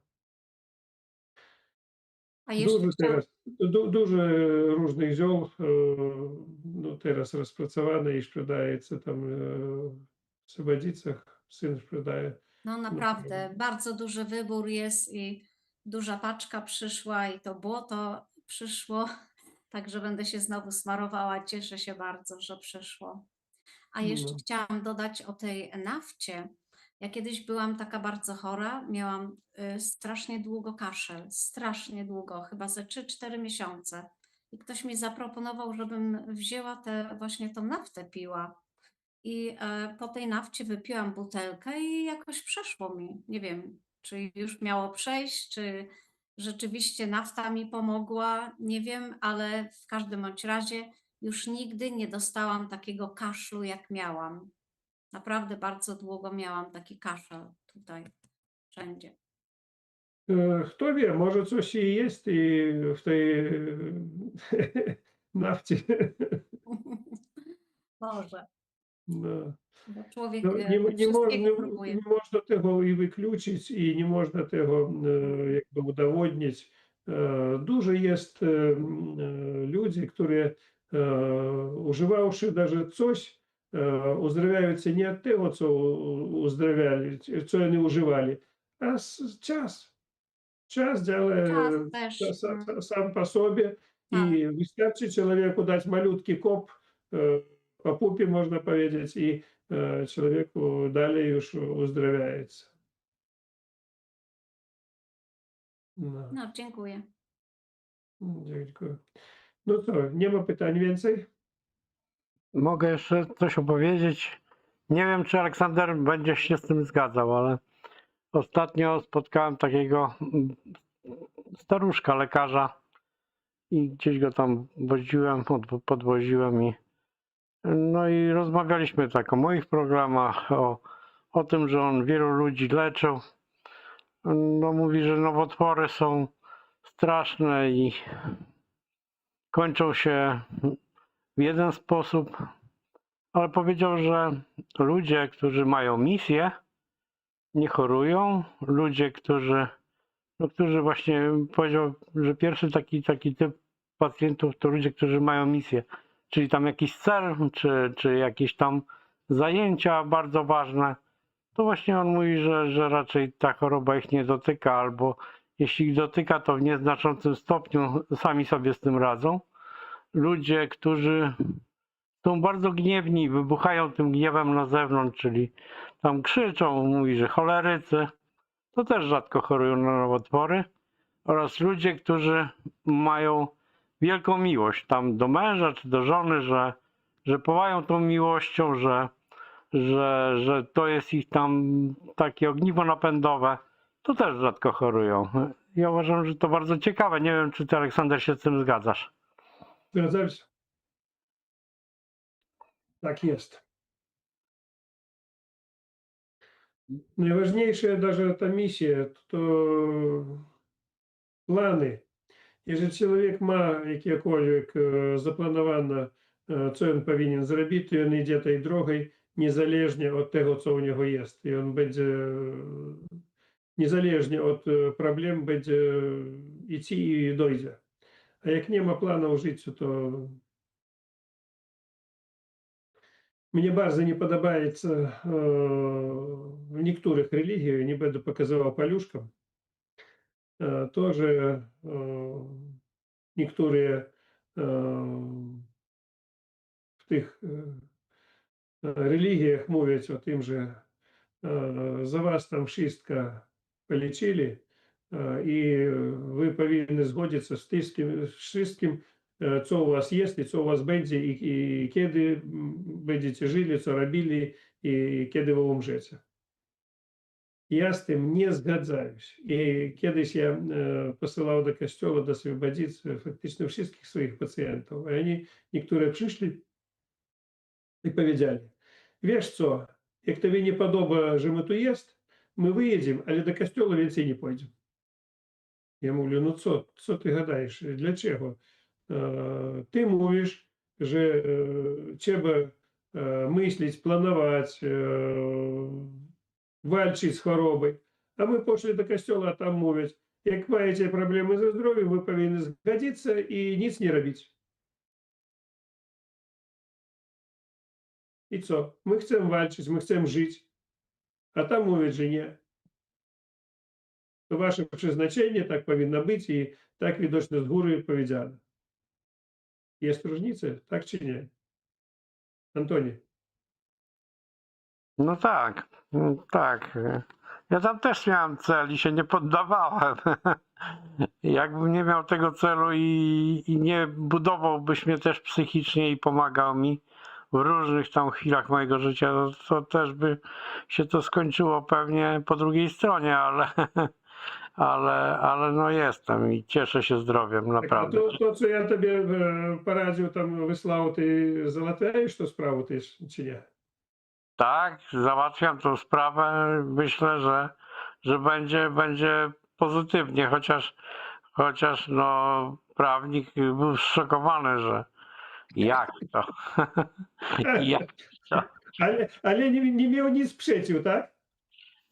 A jeszcze Дуже chciałam, teraz, дуже różnych ziół no teraz rozpracowane i sprzedaється tam w Sybadzicach. Syn sprzedaje. no naprawdę, bardzo duży wybór jest i duża paczka przyszła i to błoto przyszło, także będę się znowu smarowała. Cieszę się bardzo, że przyszło. A jeszcze No. chciałam dodać o tej nafcie. Ja kiedyś byłam taka bardzo chora, miałam strasznie długo kaszel, strasznie długo, chyba ze 3-4 miesiące. I ktoś mi zaproponował, żebym wzięła właśnie tą naftę piła. I po tej nafcie wypiłam butelkę i jakoś przeszło mi. Nie wiem, czy już miało przejść, czy rzeczywiście nafta mi pomogła, nie wiem, ale w każdym bądź razie już nigdy nie dostałam takiego kaszlu, jak miałam. Naprawdę bardzo długo miałam taki kaszel tutaj, wszędzie. Kto wie, może coś i jest i w tej nafcie. Może, No. bo człowiek No, wszystkiego próbuje. nie można tego i wykluczyć, i nie można tego jakby udowodnić. Dużo jest ludzi, którzy używawszy даже coś, uzdrawiający nie od tego, co uzdrawiali, co oni używali, a czas. Czas działa Czas też. sam po sobie Tak. i wystarczy człowieku dać malutki kop po pupie, można powiedzieć, i człowieku dalej już uzdrawiaється. No, No, dziękuję. dziękuję. No co, nie ma pytań więcej? Mogę jeszcze coś opowiedzieć. Nie wiem, czy Aleksander będzie się z tym zgadzał, ale ostatnio spotkałem takiego staruszka lekarza i gdzieś go tam woziłem, podwoziłem i no i rozmawialiśmy tak o moich programach, o tym, że on wielu ludzi leczył. No mówi, że nowotwory są straszne i kończą się w jeden sposób, ale powiedział, że ludzie, którzy mają misję, nie chorują. Ludzie, którzy właśnie powiedział, że pierwszy taki typ pacjentów to ludzie, którzy mają misję, czyli tam jakiś cel, czy jakieś tam zajęcia bardzo ważne, to właśnie on mówi, że raczej ta choroba ich nie dotyka, albo jeśli ich dotyka, to w nieznaczącym stopniu sami sobie z tym radzą. Ludzie, którzy są bardzo gniewni i wybuchają tym gniewem na zewnątrz, czyli tam krzyczą, mówi, że cholerycy, to też rzadko chorują na nowotwory. Oraz ludzie, którzy mają wielką miłość tam do męża czy do żony, że połają tą miłością, że to jest ich tam takie ogniwo napędowe, to też rzadko chorują. Ja uważam, że to bardzo ciekawe. Nie wiem, czy ty, Aleksander, się z tym zgadzasz. Zgadzam się. Tak jest. Najważniejsze даже ta misja, to plany. Jeżeli człowiek ma jakiekolwiek zaplanowane, co on powinien zrobić, to on idzie tej drogą, niezależnie od tego, co u niego jest. I on będzie, niezależnie od problem, będzie iść i dojdzie. A jak nie ma planu w życiu, to mnie bardzo nie podobaється w niektórych religiach, nie będę pokazywał paluszką, to, że niektóre w tych religiach mówią o tym, że za was tam wszystko полечили i wy powinni zgodzić z tym wszystkim, co u was jest i co u was będzie i kiedy będziecie żyli, co robili i kiedy wy umrzecie. Ja z tym nie zgadzam się. I kiedyś ja posyłał do kościoła, do Свободицы faktycznie wszystkich swoich pacjentów. I oni, niektóre przyszli i powiedzieli, wiesz co, jak tobie nie podoba, że my tu jest, my wyjedziemy, ale do kościoła więcej nie pójdziemy. Ja mówię, no co ty gadaєш, dlaczego? Ty mówisz, że trzeba myśleć, planować, walczyć z chorobą. A my poszli do kościoła, a там mówić, jak macie problemy ze zdrowiem, wy powinni zgodzić i nic nie robić. I co? My chcemy walczyć, my chcemy żyć, a tam mówić, że nie. To wasze przeznaczenie, tak powinno być i tak widocznie z góry powiedziane. Jest różnica, tak czy nie? Antoni. No tak, tak. Ja tam też miałem cel i się nie poddawałem. Jakbym nie miał tego celu i nie budowałbyś mnie też psychicznie i pomagał mi w różnych tam chwilach mojego życia, to też by się to skończyło pewnie po drugiej stronie, ale no jestem i cieszę się zdrowiem, Так, а naprawdę. то, co ja tobie по радио там вислав, ти зałatwiаєш ту справу, ти чи ні? Tak, załatwiam tą sprawę. Myślę, że będzie pozytywnie, chociaż no, prawnik był zszokowany, że jak to? Jak to? Ale nie miał nic przeciw, tak?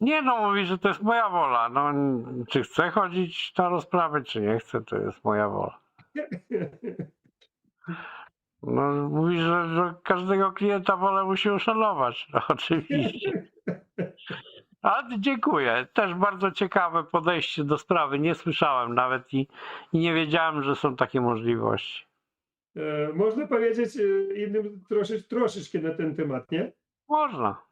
Nie no, mówi, że to jest moja wola. No, czy chcę chodzić na rozprawę, czy nie chcę, to jest moja wola. No, mówi, że każdego klienta wolę musi uszanować. No, oczywiście. Ale dziękuję. Też bardzo ciekawe podejście do sprawy. Nie słyszałem nawet i nie wiedziałem, że są takie możliwości. Można powiedzieć innym troszeczkę na ten temat, nie? Można.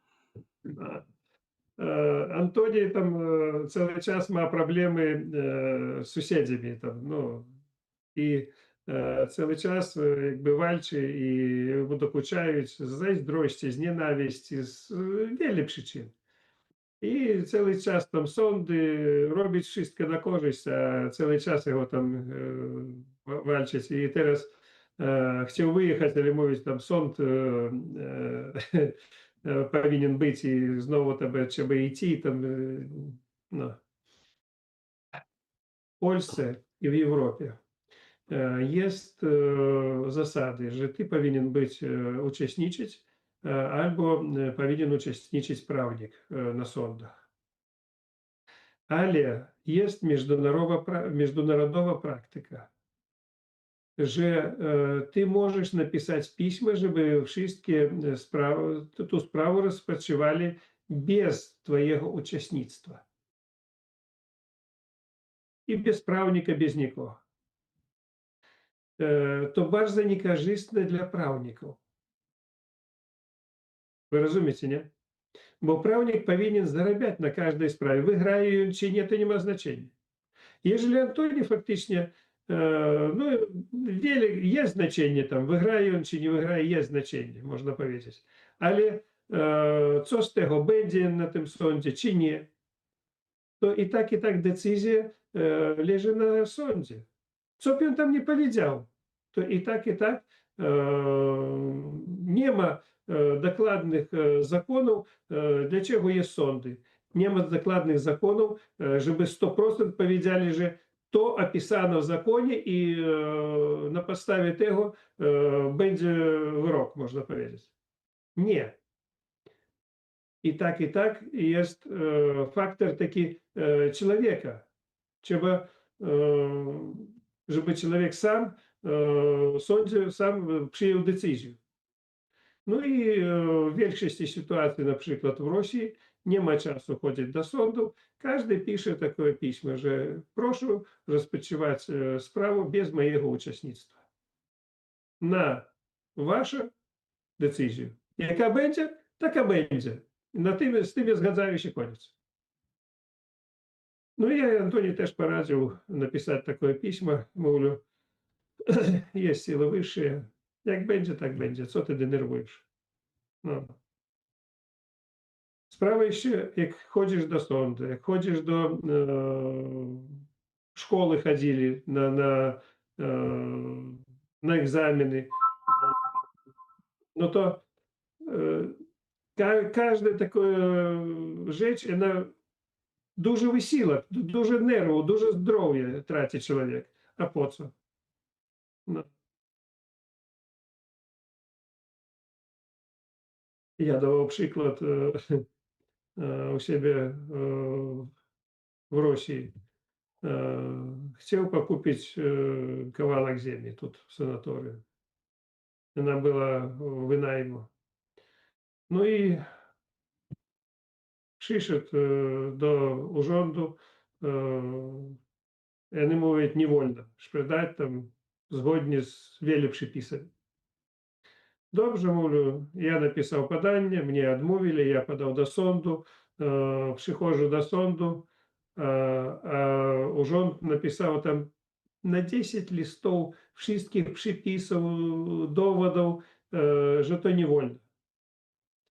Антоній там cały czas ma problemy z sąsiadami tam, no i cały czas jakby walczy i mu dokuczają z zazdrości, z nienawiści, z wielu przyczyn. I cały czas tam sądy robić wszystko na korzyść, a cały czas jego tam walczyć. I teraz chciał wyjechać, ale mówić tam sąd powinien być i znowu trzeba iść tam, no. W Polsce i w Europie jest zasady, że ty powinien być uczestniczyć albo powinien uczestniczyć prawnik na sądach. Ale jest międzynarodowa praktyka, że ty możesz napisać pismo, żeby wszystkie sprawy, tę sprawę rozpatrywali bez twojego uczestnictwa. I bez prawnika, bez nikogo. To bardzo niekorzystne dla prawników. Вы rozumiecie, nie? Bo prawnik powinien zarabiać na każdej sprawie. Wygrają czy nie, to nie ma znaczenia. Jeżeli Antoni faktycznie, no wiele jest znaczenie tam, wygrają czy nie wygrają, jest znaczenie, można powiedzieć. Ale co z tego, będzie na tym sądzie czy nie, to i tak decyzja leży na sądzie. Co by on tam nie powiedział, to i tak nie ma dokładnych zakonów, dla czego jest sądy. Nie ma dokładnych zakonów, żeby 100% powiedzieli, że to opisano w zakonie i na podstawie tego będzie wyrok, można powiedzieć. Nie. I tak jest faktor taki człowieka. Trzeba, żeby człowiek sam w sądzie sam przyjął decyzję. No i w większości sytuacji, na przykład w Rosji, nie ma czasu chodzić do sądu. Każdy pisze takie pismo, że proszę rozpoczywać sprawę bez mojego uczestnictwa. Na waszą decyzję. Jaka będzie, taka będzie. Z tym zgadzają się, koniec. No i ja Antoni też poradził napisać takie pismo. Mówię, jest siły wyższe. Jak będzie, tak będzie. Co ty denerwujesz? No. Sprawa jeszcze, jak chodzisz do sądu, jak chodzisz do szkoły chodzili na egzaminy, no to każda taka rzecz, ona duży wysiłek, duży nerwów, duże zdrowie traci człowiek. A po co? No. Я давал przykład u siebie w Rosji. Chciał pokupić kawałek ziemi тут w sanatorium. Она была в винайму. Ну і przyszedł do urzędu. Oni mówią, nie wolno sprzedać tam zgodnie z wielu przepisami. Dobrze, mówię, ja napisał podanie, mnie odmówili, ja podał do sądu, przychodzę do sądu, a urząd napisał tam na 10 listów wszystkich przepisów, dowodów, że to nie wolno.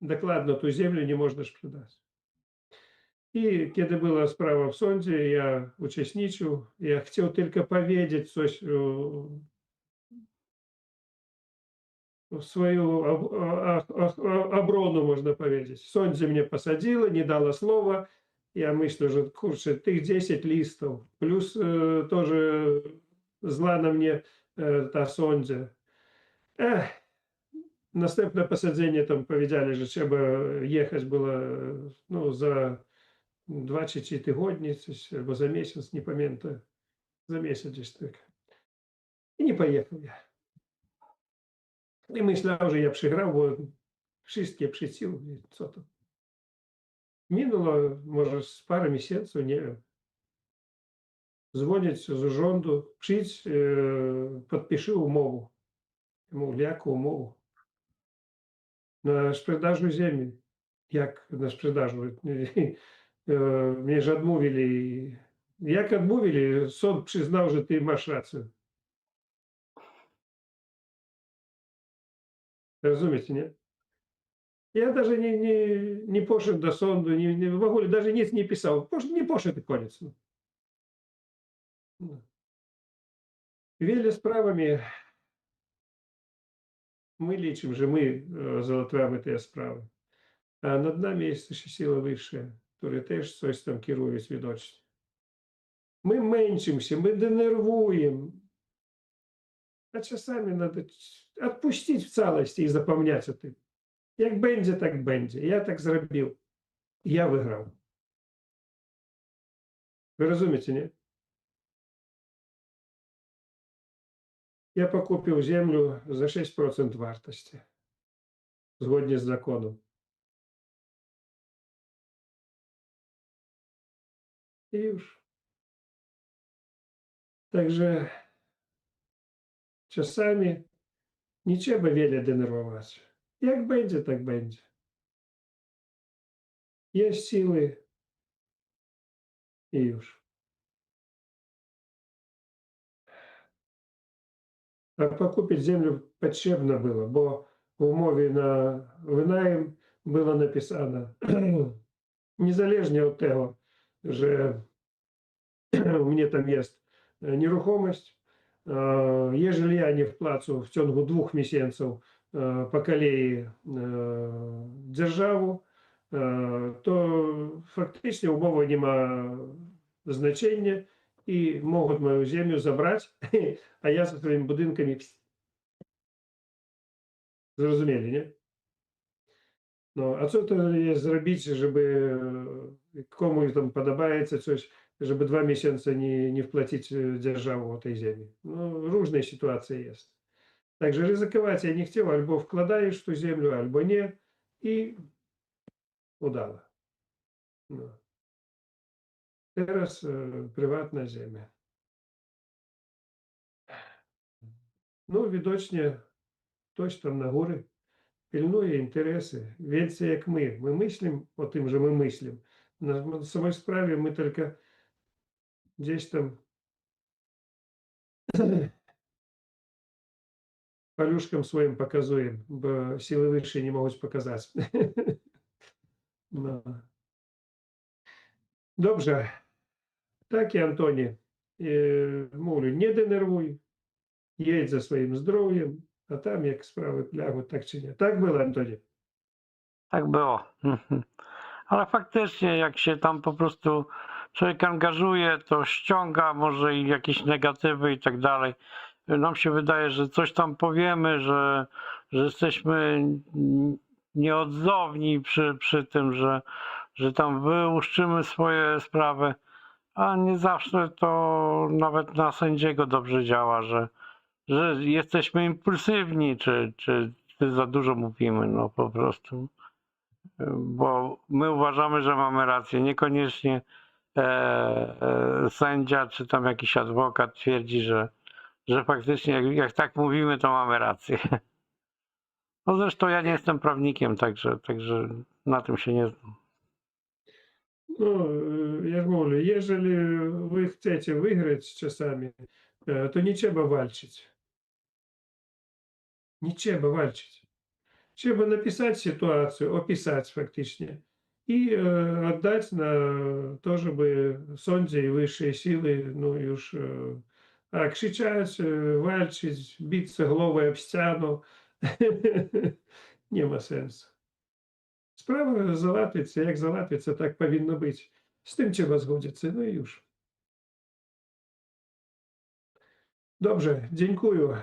Dokładnie tę ziemię nie można sprzedać. I kiedy była sprawa w sądzie, ja uczestniczył, ja chciał tylko powiedzieć coś w swoją obronę, można powiedzieć. W sądzie mnie posadziło, nie dało słowa. Ja myślę, że kurczę, tych 10 listów, plus тоже zła na mnie ta sądzie. Następne posadzenie tam powiedzieli, że trzeba jechać było no, za 2 czy 3 tygodnie, coś, albo za miesiąc, nie pamiętam. Za miesiąc gdzieś tak. I nie pojechał ja. I myślał, że ja przegrał, bo wszystkie przycił. Co to? Minęło może z parę miesięcy, nie wiem. Dzwonić z urzędu, przyjdź, podpiszy umowę. Ja mówię, jaką umowę? Na sprzedażu ziemi. Jak na sprzedażu? Mnie ж odmówili. Jak odmówili, sąd przyznał, że ty masz rację. Rozumiecie, nie? Я даже не poszedł do sądu, w ogóle даже nic nie pisał. Nie poszedł i koniec. No. Wiele sprawami my liczymy, że my załatwiamy te sprawy. A nad nami jest jeszcze siła wyższa, które też coś tam kierują widocznie. My męczymy, my denerwujemy. A czasami trzeba odpuścić w całości i zapomnieć o tym. Jak będzie, tak będzie. Ja tak zrobił. Ja wygrał. Wy rozumiecie, nie? Ja pokupił ziemię za 6% wartości. Zgodnie z zakonem. I już. Także czasami nie trzeba wiele denerwować. Jak będzie, tak będzie. Jest siły i już. A pokupić ziemię potrzebno było, bo w umowie na wynajem było napisane, niezależnie od tego, że u mnie tam jest nieruchomość, jeżeli ja nie wpłacę w ciągu 2 miesięcy po kolei dzierżawę, to faktycznie umowa nie ma znaczenia i mogą moją ziemię zabrać, a ja ze swoimi budynkami. Zrozumieli, nie? No, a co to jest zrobić, żeby komuś tam podobaється coś, żeby 2 miesiące nie wpłacić dzierżawę tej ziemi? No, różne sytuacje jest. Także ryzykować ja nie chciał, albo wkładajesz w tą ziemię, albo nie i udało. No. Teraz prywatna ziemia. No, widocznie ktoś tam na górze pilnuje interesy, więcej jak my. My myślimy o tym, że my myślimy. Na samej sprawie my tylko gdzieś tam paluszkom swoim pokazujemy, bo siły wyższe nie mogą pokazać. No. Dobrze. Tak, Antoni, mówię, nie denerwuj, jedź za swoim zdrowiem, a tam jak sprawy plagą, tak czy nie. Tak było, Antoni? Tak było. Ale faktycznie, jak się tam po prostu człowiek angażuje, to ściąga może i jakieś negatywy i tak dalej. Nam się wydaje, że coś tam powiemy, że jesteśmy nieodzowni przy tym, że tam wyłuszczymy swoje sprawy, a nie zawsze to nawet na sędziego dobrze działa, że jesteśmy impulsywni, czy za dużo mówimy, no po prostu. Bo my uważamy, że mamy rację. Niekoniecznie sędzia czy tam jakiś adwokat twierdzi, że faktycznie jak tak mówimy, to mamy rację. No zresztą ja nie jestem prawnikiem, także na tym się nie znam. No, Jarmolu, jeżeli wy chcecie wygrać czasami, to nie trzeba walczyć. Nie trzeba walczyć. Trzeba napisać sytuацию, описать фактически и отдать на то, żeby sądzie i wyższej siły, no już, a krzyczeć, walczyć, bić głową об ścianę nie ma sensu. Sprawa załatwiиться, jak załatwiиться, tak powinno być. Z tym trzeba zgodzić, no i już. Dobrze, dziękuję.